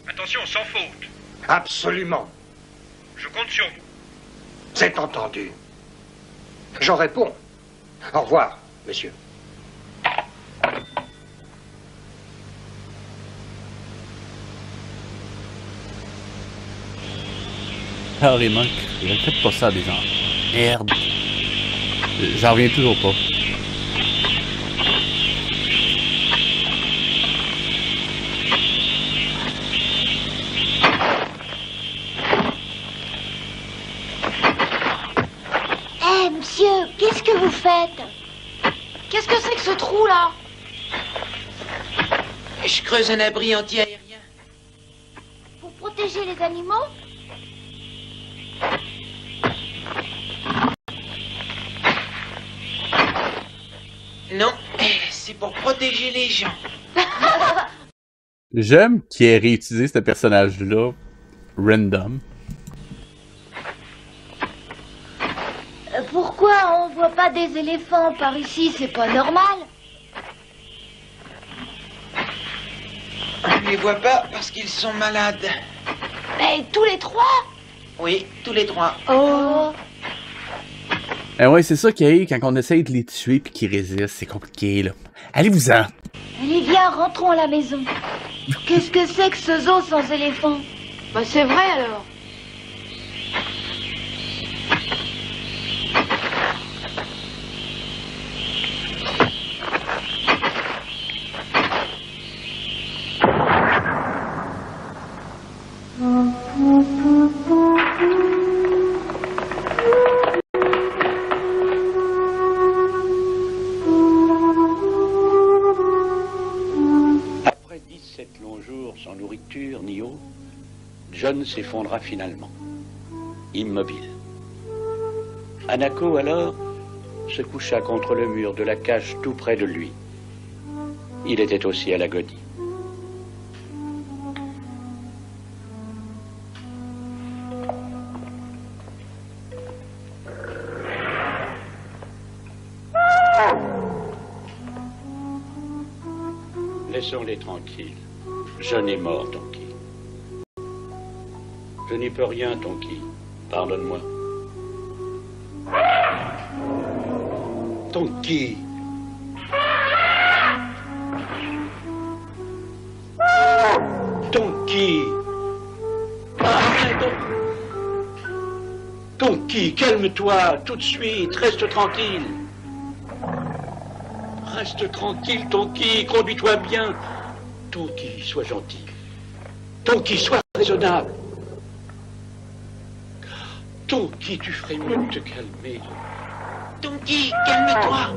Attention, sans faute. Absolument. Je compte sur vous. C'est entendu. J'en réponds. Au revoir, monsieur. Carrément, je fais pas ça à des gens. Merde. J'en reviens toujours pas. Eh, monsieur, qu'est-ce que vous faites? Qu'est-ce que c'est que ce trou là? Je creuse un abri anti-aérien. Pour protéger protéger les animaux? Non, c'est pour protéger les gens. J'aime qu'il ait réutilisé ce personnage-là random. Pourquoi on voit pas des éléphants par ici? C'est pas normal. On ne les voit pas parce qu'ils sont malades. Mais tous les trois? Oui, tous les trois. Oh. Ouais, c'est ça qu'il y a eu quand on essaye de les tuer puis qu'ils résistent. C'est compliqué, là. Allez-vous-en! Allez, viens, rentrons à la maison. Qu'est-ce que c'est que ce zoo sans éléphants? Bah c'est vrai alors. Après 17 longs jours sans nourriture ni eau, John s'effondra finalement, immobile. Hanako, alors, se coucha contre le mur de la cage tout près de lui. Il était aussi à l'agonie. Laissons-les tranquilles. John est mort, Tonki. Je n'y peux rien, Tonki. Pardonne-moi. Tonki. Tonki. Arrête. Tonki, calme-toi, tout de suite, reste tranquille. Reste tranquille, Tonki, conduis-toi bien. Tonki, sois gentil. Tonki, sois raisonnable. Tonki, tu ferais mieux de te calmer. Tonki, calme-toi.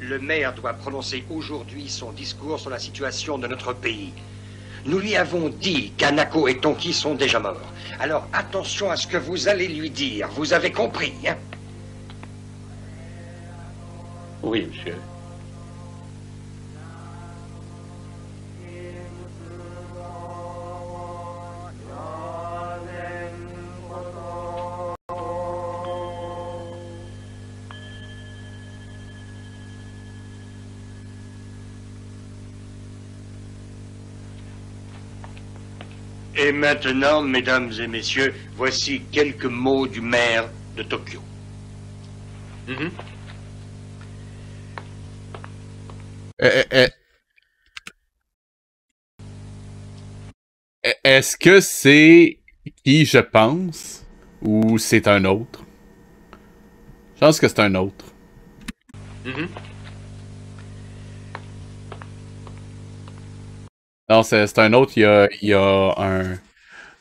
Le maire doit prononcer aujourd'hui son discours sur la situation de notre pays. Nous lui avons dit qu'Hanako et Tonki sont déjà morts. Alors attention à ce que vous allez lui dire. Vous avez compris, hein? Oui, monsieur. Et maintenant, mesdames et messieurs, voici quelques mots du maire de Tokyo. Est-ce que c'est qui je pense ou c'est un autre? Je pense que c'est un autre. Non, c'est un autre, il y a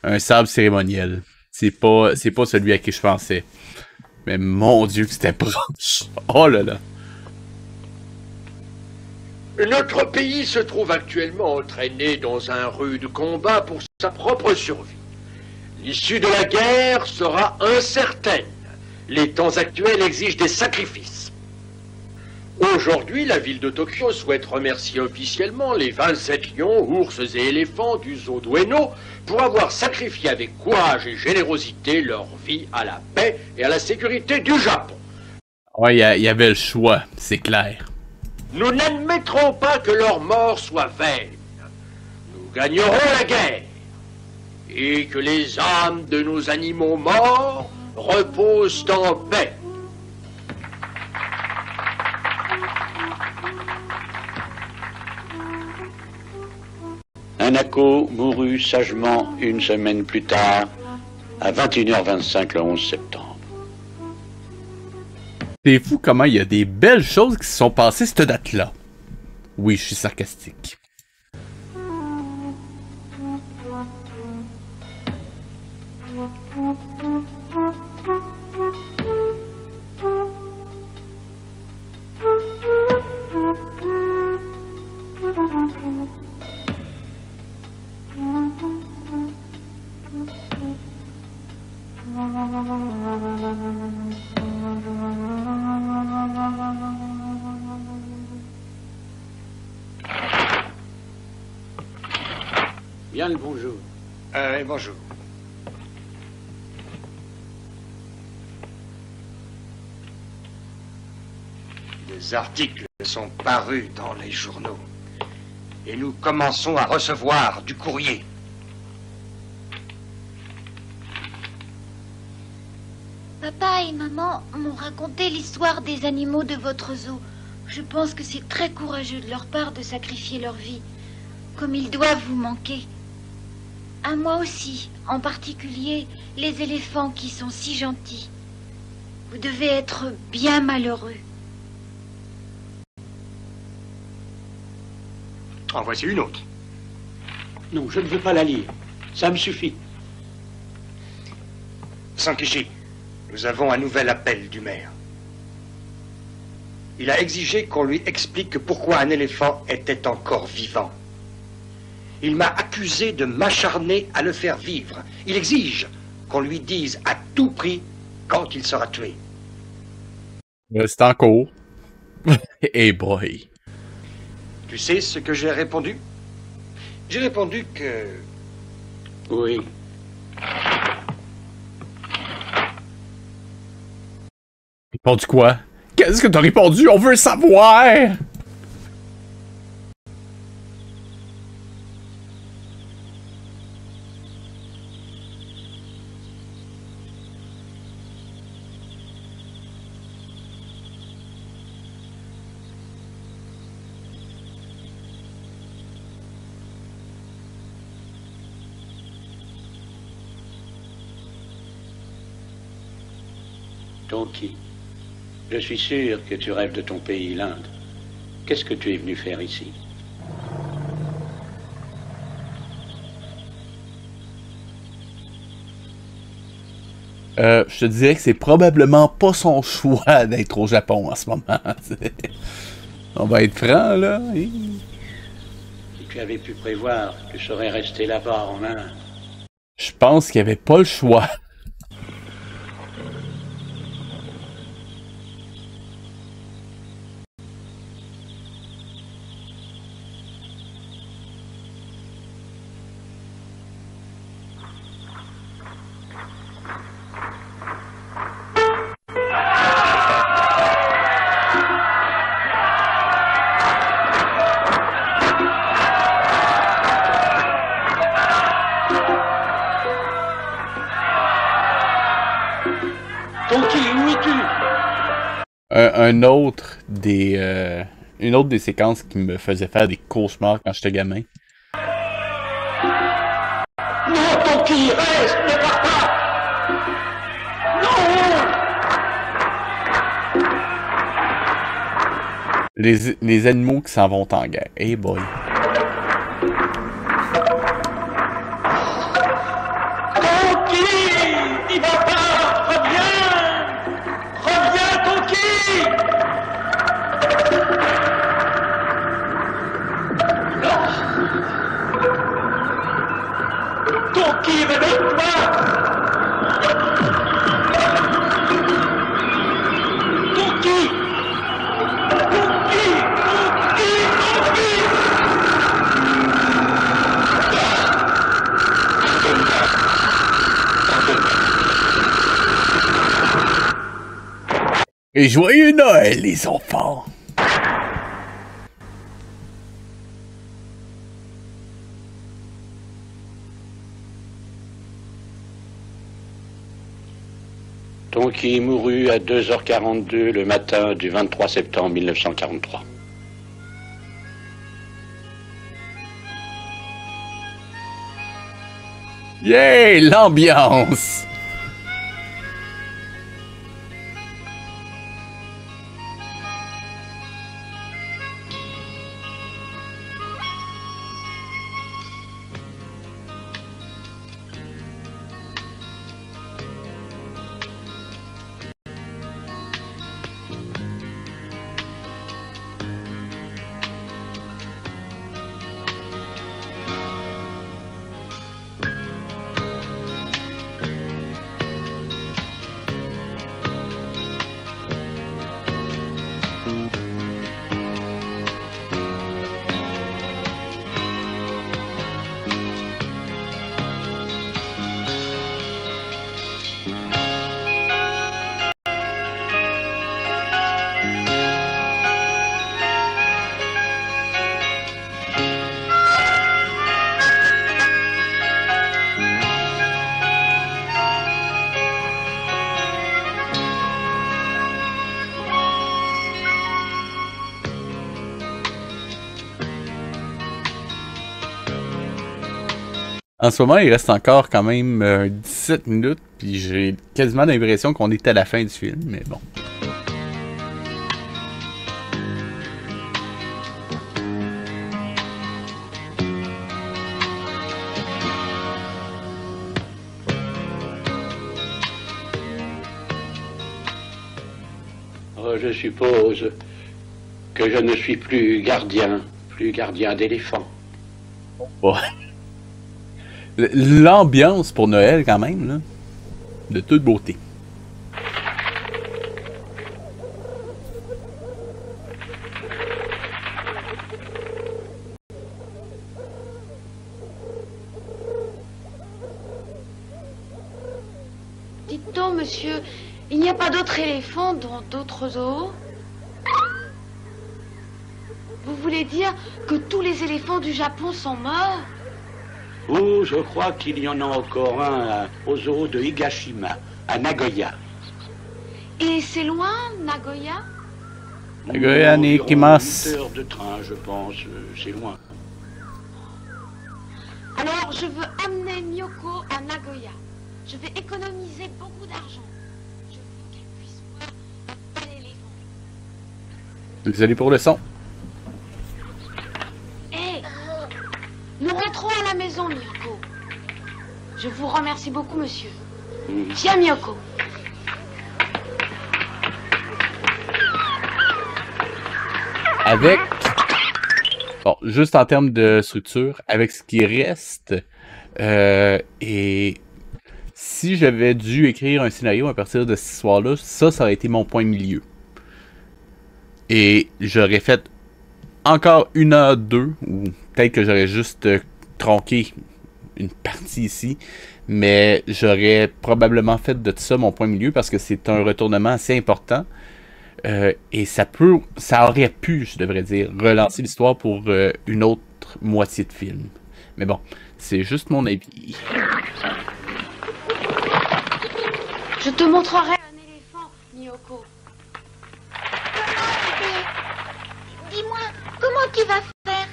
un sable cérémoniel. C'est pas celui à qui je pensais. Mais mon Dieu, que c'était proche. Oh là là. Notre pays se trouve actuellement entraîné dans un rude combat pour sa propre survie. L'issue de la guerre sera incertaine. Les temps actuels exigent des sacrifices. Aujourd'hui, la ville de Tokyo souhaite remercier officiellement les 27 lions, ours et éléphants du zoo d'Ueno pour avoir sacrifié avec courage et générosité leur vie à la paix et à la sécurité du Japon. Ouais, il y avait le choix, c'est clair. Nous n'admettrons pas que leur mort soit vaine. Nous gagnerons la guerre. Et que les âmes de nos animaux morts reposent en paix. Hanako mourut sagement une semaine plus tard, à 21h25 le 11 septembre. C'est fou comment il y a des belles choses qui se sont passées cette date-là. Oui, je suis sarcastique. Bien le bonjour. Bonjour. Des articles sont parus dans les journaux. Et nous commençons à recevoir du courrier. Papa et maman m'ont raconté l'histoire des animaux de votre zoo. Je pense que c'est très courageux de leur part de sacrifier leur vie. Comme ils doivent vous manquer. À moi aussi, en particulier les éléphants qui sont si gentils. Vous devez être bien malheureux. En voici une autre. Non, je ne veux pas la lire. Ça me suffit. Sankichi, nous avons un nouvel appel du maire. Il a exigé qu'on lui explique pourquoi un éléphant était encore vivant. Il m'a accusé de m'acharner à le faire vivre. Il exige qu'on lui dise à tout prix quand il sera tué. C'est en cours. Hey boy. Tu sais ce que j'ai répondu? J'ai répondu que... Oui. Répondu quoi? Qu'est-ce que t'as répondu? On veut savoir! Tonki, je suis sûr que tu rêves de ton pays, l'Inde. Qu'est-ce que tu es venu faire ici? Je te dirais que c'est probablement pas son choix d'être au Japon en ce moment. On va être franc, là. Si tu avais pu prévoir, tu serais resté là-bas en Inde. Je pense qu'il n'y avait pas le choix. Une autre des séquences qui me faisait faire des cauchemars quand j'étais gamin. Non, Tonki, reste, ne pars pas! Non! Les animaux qui s'en vont en guerre. Hey boy. Tonki! Il va pas! Reviens! Reviens, Tonki! Tonki, réveille-toi! Tonki! Tonki! Et joyeux Noël, les enfants! Tonki mourut à 2h42 le matin du 23 septembre 1943. Yeah, l'ambiance! En ce moment, il reste encore quand même 17 minutes, puis j'ai quasiment l'impression qu'on est à la fin du film, mais bon. Oh, je suppose que je ne suis plus gardien d'éléphant. Ouais. L'ambiance pour Noël, quand même, là, de toute beauté. Dites donc, monsieur, il n'y a pas d'autres éléphants dans d'autres zoos? Vous voulez dire que tous les éléphants du Japon sont morts? Oh, je crois qu'il y en a encore un au zoo de Higashima, à Nagoya. Et c'est loin, Nagoya? Nagoya ni ikimasu. 8 heures de train, je pense, c'est loin. Alors, je veux amener Miyoko à Nagoya. Je vais économiser beaucoup d'argent. Je veux qu'elle puisse voir un bel éléphant. Vous allez pour le son. Hé, nous rentrons à la maison, Miyoko. Je vous remercie beaucoup, monsieur. Viens, Miyoko. Avec... Bon, juste en termes de structure, avec ce qui reste, et si j'avais dû écrire un scénario à partir de cette histoire-là, ça aurait été mon point milieu. Et j'aurais fait encore 1h02, ou peut-être que j'aurais juste tronqué une partie ici, mais j'aurais probablement fait de ça mon point milieu parce que c'est un retournement assez important. Et ça aurait pu, je devrais dire, relancer l'histoire pour une autre moitié de film. Mais bon, c'est juste mon avis. Je te montrerai un éléphant, Miyoko. Dis-moi, comment tu vas faire?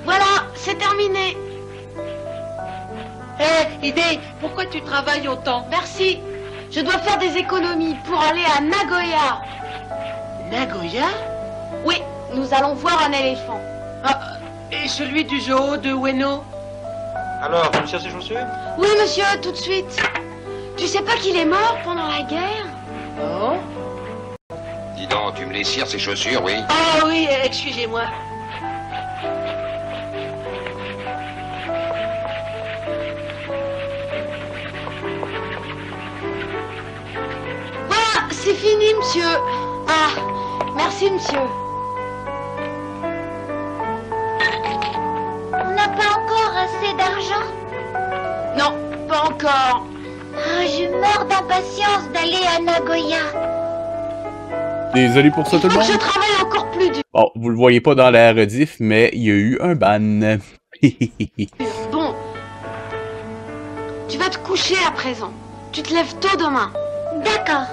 Voilà, c'est terminé. Hé, Idée, pourquoi tu travailles autant? Merci. Je dois faire des économies pour aller à Nagoya. Nagoya? Oui, nous allons voir un éléphant. Ah, et celui du zoo de Ueno? Alors, tu me cherches ses chaussures? Oui, monsieur, tout de suite. Tu sais pas qu'il est mort pendant la guerre? Oh? Dis donc, tu me les cires, ces chaussures, oui? Ah oui, excusez-moi. Voilà, c'est fini, monsieur. Ah, merci, monsieur. On n'a pas encore assez d'argent? Non, pas encore. Ah, je meurs d'impatience d'aller à Nagoya. Désolé pour ça tout le Faut que monde. je travaille encore plus dur. Bon, vous le voyez pas dans la rediff, mais il y a eu un ban. Bon. Tu vas te coucher à présent. Tu te lèves tôt demain. D'accord.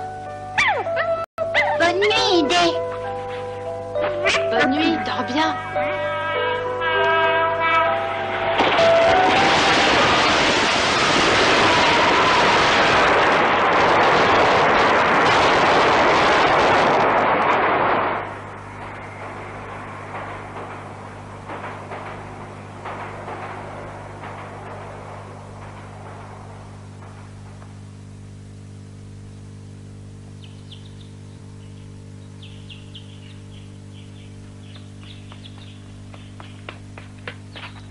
Bonne nuit, Idée. Bonne nuit, dors bien.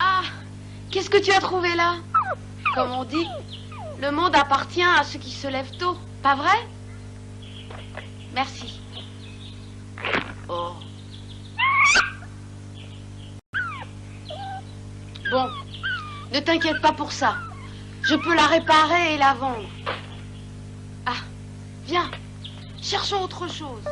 Ah, qu'est-ce que tu as trouvé là? Comme on dit, le monde appartient à ceux qui se lèvent tôt, pas vrai? Merci. Oh. Bon, ne t'inquiète pas pour ça. Je peux la réparer et la vendre. Ah, viens. Cherchons autre chose.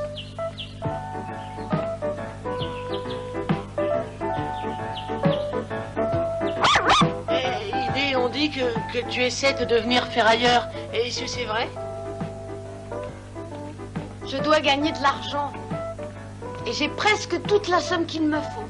Idée, on dit que tu essaies de devenir ferrailleur. Est-ce que c'est vrai? Je dois gagner de l'argent. Et j'ai presque toute la somme qu'il me faut.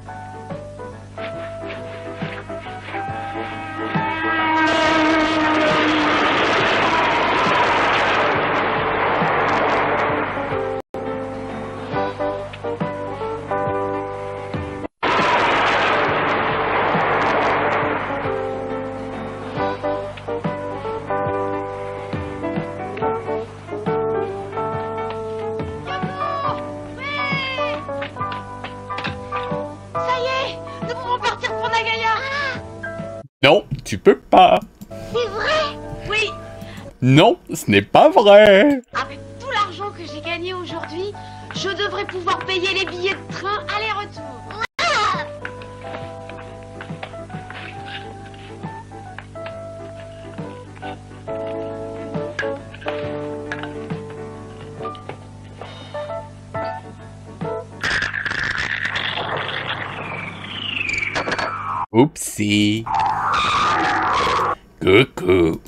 Non, tu peux pas. C'est vrai? Oui. Non, ce n'est pas vrai. Avec tout l'argent que j'ai gagné aujourd'hui, je devrais pouvoir payer les billets de train aller-retour. Oupsie. Coucou.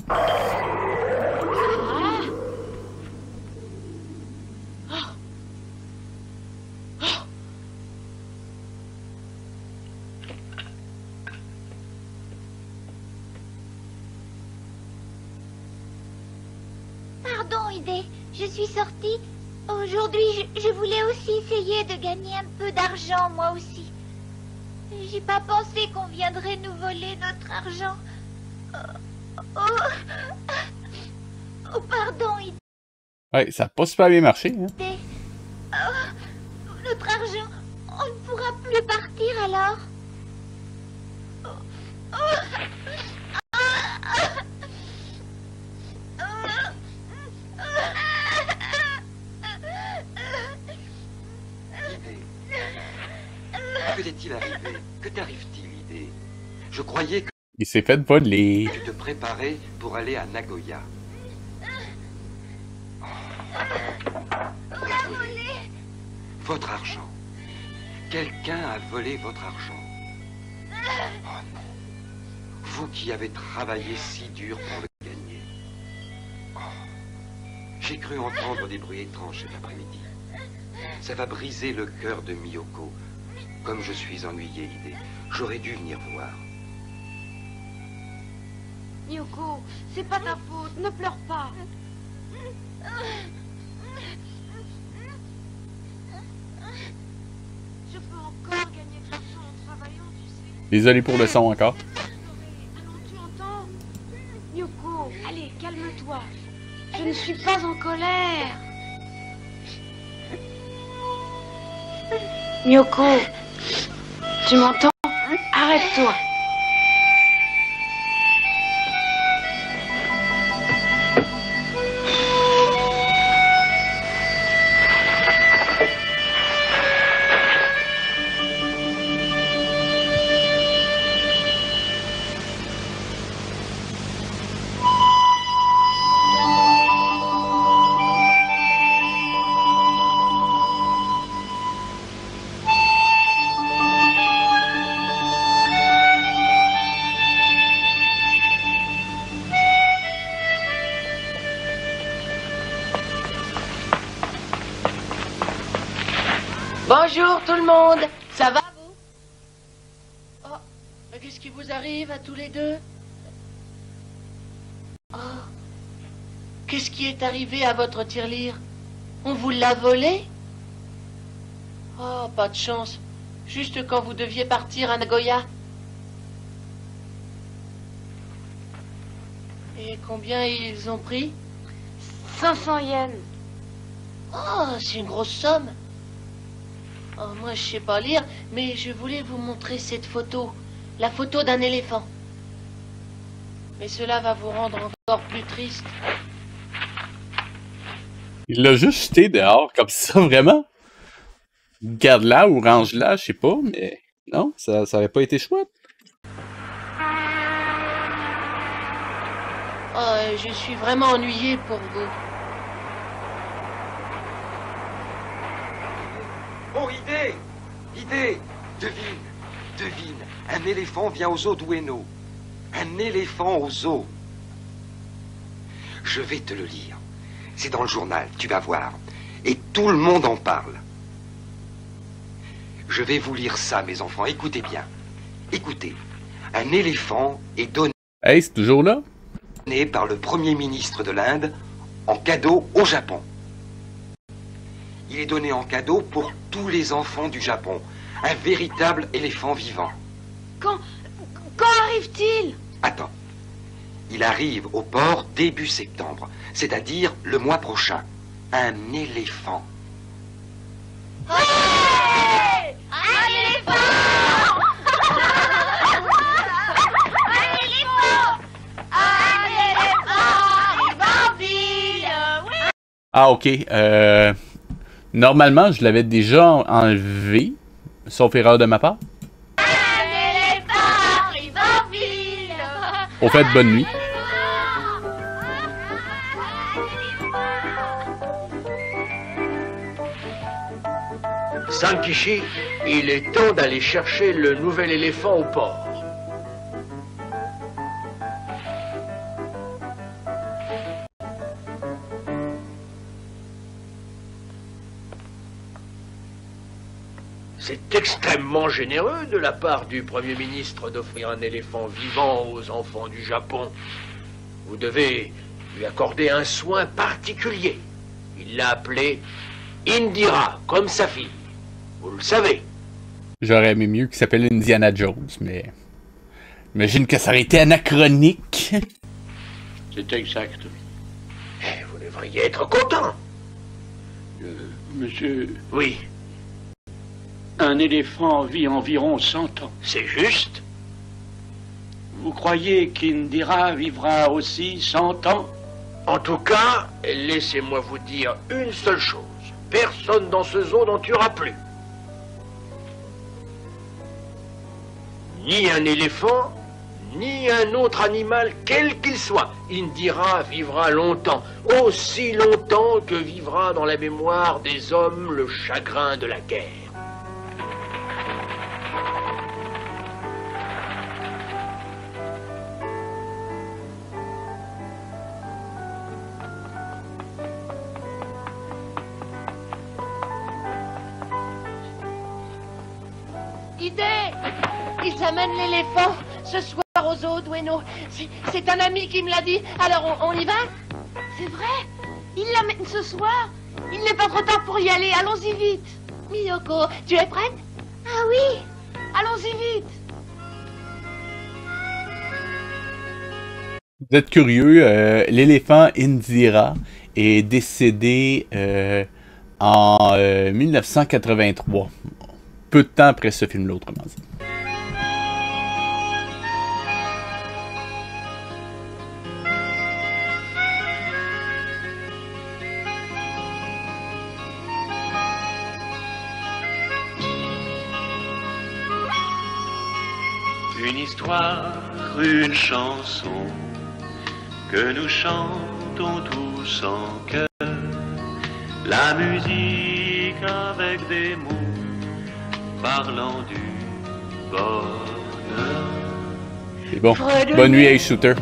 Pardon, Idée, je suis sortie. Aujourd'hui, je voulais aussi essayer de gagner un peu d'argent, moi aussi. J'ai pas pensé qu'on viendrait nous voler notre argent. Oh, pardon, Idée. Ouais, ça n'a pas super bien marché, hein. Notre argent, on ne pourra plus partir alors. Que t'est-il arrivé? Que t'arrive-t-il, Idée? Je croyais que Il s'est fait voler. tu te préparais pour aller à Nagoya. Votre argent. Quelqu'un a volé votre argent. Oh non. Vous qui avez travaillé si dur pour le gagner. Oh. J'ai cru entendre des bruits étranges cet après-midi. Ça va briser le cœur de Miyoko. Comme je suis ennuyé, Idée, j'aurais dû venir voir. Miyoko, c'est pas ta faute, ne pleure pas. Je peux encore gagner de l'argent en travaillant, tu sais. Désolé pour le son encore. Tu entends? Miyoko, allez, calme-toi. Je ne suis pas en colère. Miyoko, tu m'entends? Arrête-toi. Bonjour tout le monde. Ça va vous? Oh, mais qu'est-ce qui vous arrive à tous les deux? Oh, qu'est-ce qui est arrivé à votre tirelire? On vous l'a volé? Oh, pas de chance. Juste quand vous deviez partir à Nagoya. Et combien ils ont pris? 500 yens. Oh, c'est une grosse somme. Oh, moi, je sais pas lire, mais je voulais vous montrer cette photo. La photo d'un éléphant. Mais cela va vous rendre encore plus triste. Il l'a juste jeté dehors comme ça, vraiment. Garde-la ou range-la, je sais pas, mais non, ça avait pas été chouette. Oh, je suis vraiment ennuyé pour vous. Oh, idée! Idée! Devine. Un éléphant vient au zoo d'Ueno. Un éléphant au zoo. Je vais te le lire. C'est dans le journal, tu vas voir. Et tout le monde en parle. Je vais vous lire ça, mes enfants. Écoutez bien. Écoutez. Un éléphant est donné... Hey, c'est toujours là? Par le Premier ministre de l'Inde en cadeau au Japon. Il est donné en cadeau pour tous les enfants du Japon. Un véritable éléphant vivant. Quand arrive-t-il? Attends. Il arrive au port début septembre, c'est-à-dire le mois prochain. Un éléphant. Ouais! Un éléphant! Un éléphant! Un éléphant! En ville! Oui! Ah, ok. Normalement, je l'avais déjà enlevé, sauf erreur de ma part. Un éléphant arrive en ville! Au fait, bonne nuit. Sankichi, il est temps d'aller chercher le nouvel éléphant au port. C'est extrêmement généreux de la part du Premier ministre d'offrir un éléphant vivant aux enfants du Japon. Vous devez lui accorder un soin particulier. Il l'a appelé Indira, comme sa fille. Vous le savez. J'aurais aimé mieux qu'il s'appelle Indiana Jones, mais... J'imagine que ça aurait été anachronique. C'est exact. Eh, vous devriez être content. Monsieur... Oui. Un éléphant vit environ 100 ans. C'est juste. Vous croyez qu'Indira vivra aussi 100 ans? En tout cas, laissez-moi vous dire une seule chose. Personne dans ce zoo n'en tuera plus. Ni un éléphant, ni un autre animal, quel qu'il soit. Indira vivra longtemps, aussi longtemps que vivra dans la mémoire des hommes le chagrin de la guerre. Idée! Ils amènent l'éléphant ce soir au zoo d'Ueno. C'est un ami qui me l'a dit. Alors on y va? C'est vrai? Il l'amène ce soir? Il n'est pas trop tard pour y aller. Allons-y vite. Miyoko, tu es prête? Ah oui! Allons-y vite. Vous êtes curieux, l'éléphant Indira est décédé en 1983. Peu de temps après ce film-là, autrement dit. Une histoire, une chanson que nous chantons tous en chœur. La musique avec des mots parlant du bonheur. C'est bon. Bonne nuit, Ace Shooter.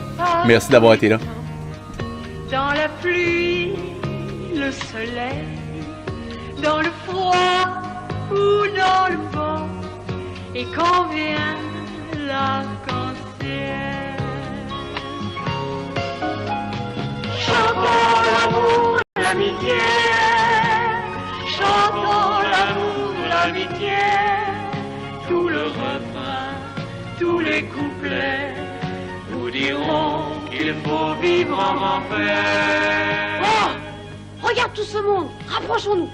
Merci d'avoir été là. Dans la pluie, le soleil, dans le froid ou dans le vent, et quand vient l'arc-en-ciel. Chantons l'amour, l'amitié, chantons l'amour, l'amitié, tout le refrain, tous les couplets vous diront qu'il faut vivre en paix. Oh! Regarde tout ce monde! Rapprochons-nous!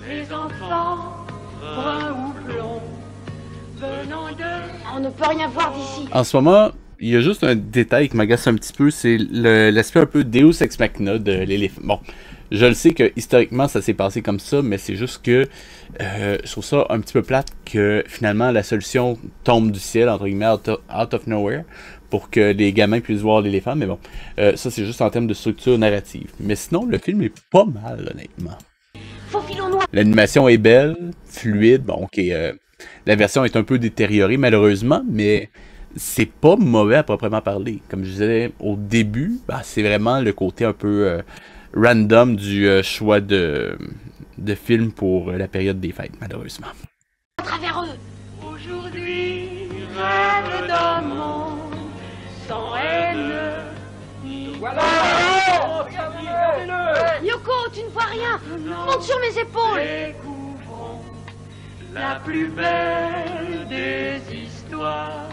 Les enfants, bruns ou blonds, venant de... On ne peut rien voir d'ici. En ce moment, il y a juste un détail qui m'agace un petit peu, c'est l'aspect un peu Deus Ex Machina de l'éléphant. Bon, je le sais que historiquement ça s'est passé comme ça, mais c'est juste que je trouve ça un petit peu plate que finalement la solution tombe du ciel, entre guillemets, out of nowhere, pour que les gamins puissent voir l'éléphant, mais bon, ça c'est juste en termes de structure narrative. Mais sinon, le film est pas mal, honnêtement. Faufilons-nous. L'animation est belle, fluide. Bon, ok, la version est un peu détériorée malheureusement, mais c'est pas mauvais à proprement parler. Comme je disais au début, bah, c'est vraiment le côté un peu random du choix de film pour la période des fêtes, malheureusement. À travers eux. Aujourd'hui, rêve d'un monde sans haine. Voilà. Yoko, tu ne vois rien. Monte sur mes épaules. Découvrons la plus belle des histoires.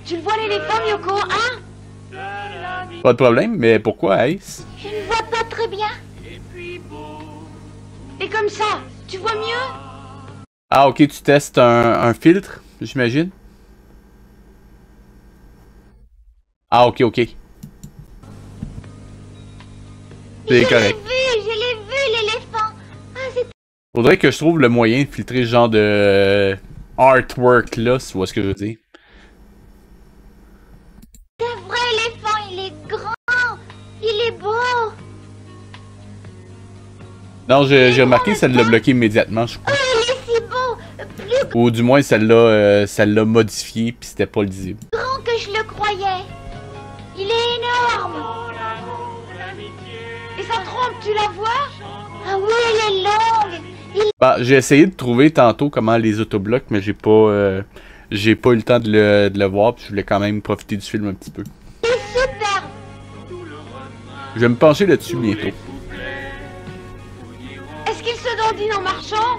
Tu le vois l'éléphant, Yoko, hein? Pas de problème, mais pourquoi Ace? Je ne vois pas très bien. Et comme ça, tu vois mieux? Ah ok, tu testes un filtre, j'imagine? Ah ok, ok. C'est correct. Je l'ai vu, l'éléphant. Ah, c'est... Faudrait que je trouve le moyen de filtrer ce genre de artwork là, si tu vois ce que je veux dire. C'est vrai, l'éléphant, il est grand. Il est beau. Non, j'ai remarqué, ça l'a bloqué immédiatement, je crois. Oh, il est si beau. Plus Ou du moins, ça l'a modifié, puis c'était pas lisible. grand que je le croyais. Il est énorme. Et sa trompe, tu la vois? Ah oui, elle est longue. Bah, j'ai essayé de trouver tantôt comment les autoblocs, mais j'ai pas eu le temps de le voir, puis je voulais quand même profiter du film un petit peu. Il est super. Je vais me pencher là-dessus bientôt. Est-ce qu'il se dandine en marchant?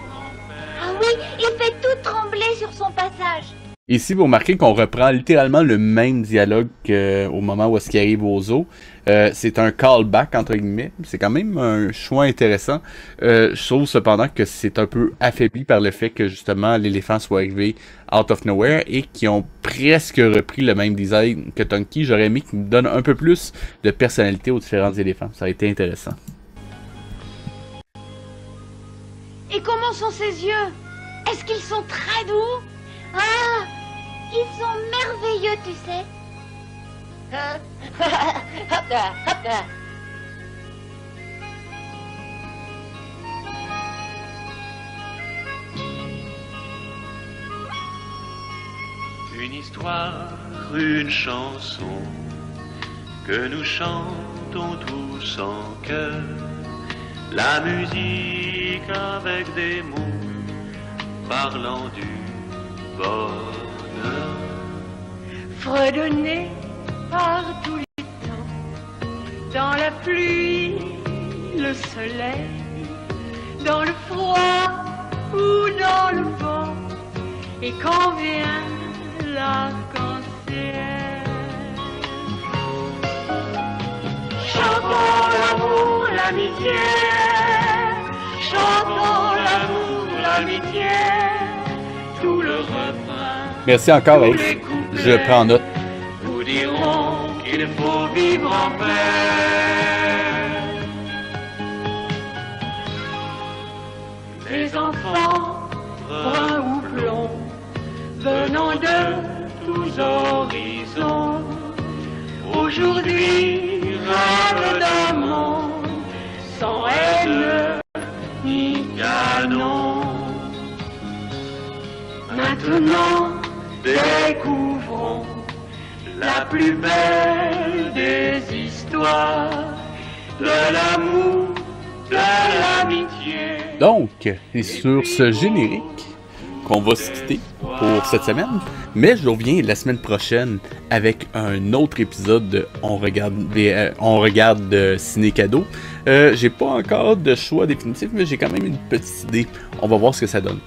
Ah oui, il fait tout trembler sur son passage. Ici, vous remarquez qu'on reprend littéralement le même dialogue qu'au moment où est-ce qu'il arrive au zoo. C'est un callback, entre guillemets. C'est quand même un choix intéressant. Je trouve cependant que c'est un peu affaibli par le fait que, justement, l'éléphant soit arrivé out of nowhere et qu'ils ont presque repris le même design que Tonky. J'aurais aimé qu'il me donne un peu plus de personnalité aux différents éléphants. Ça aurait été intéressant. Et comment sont ses yeux? Est-ce qu'ils sont très doux? Ah, ils sont merveilleux, tu sais. Hop là, hop là. Une histoire, une chanson que nous chantons tous en chœur. La musique avec des mots parlant du bonheur. Fredonner par tous les temps, dans la pluie, le soleil, dans le froid ou dans le vent, et quand vient l'arc-en-ciel. Chantons l'amour, l'amitié, chantons l'amour, l'amitié, tout le refrain. Merci encore, Ace. Je prends note. Nous dirons qu'il faut vivre en paix. Les enfants, bruns ou blonds, venant de tous horizons, aujourd'hui rêvent d'un monde sans haine ni canon. Maintenant, découvrons la plus belle des histoires, de l'amour, de l'amitié. Donc, c'est sur ce générique qu'on va se quitter pour cette semaine. Mais je reviens la semaine prochaine avec un autre épisode de On regarde Ciné Cadeau. J'ai pas encore de choix définitif, mais j'ai quand même une petite idée. On va voir ce que ça donne.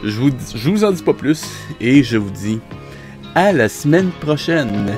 Je vous en dis pas plus et je vous dis à la semaine prochaine.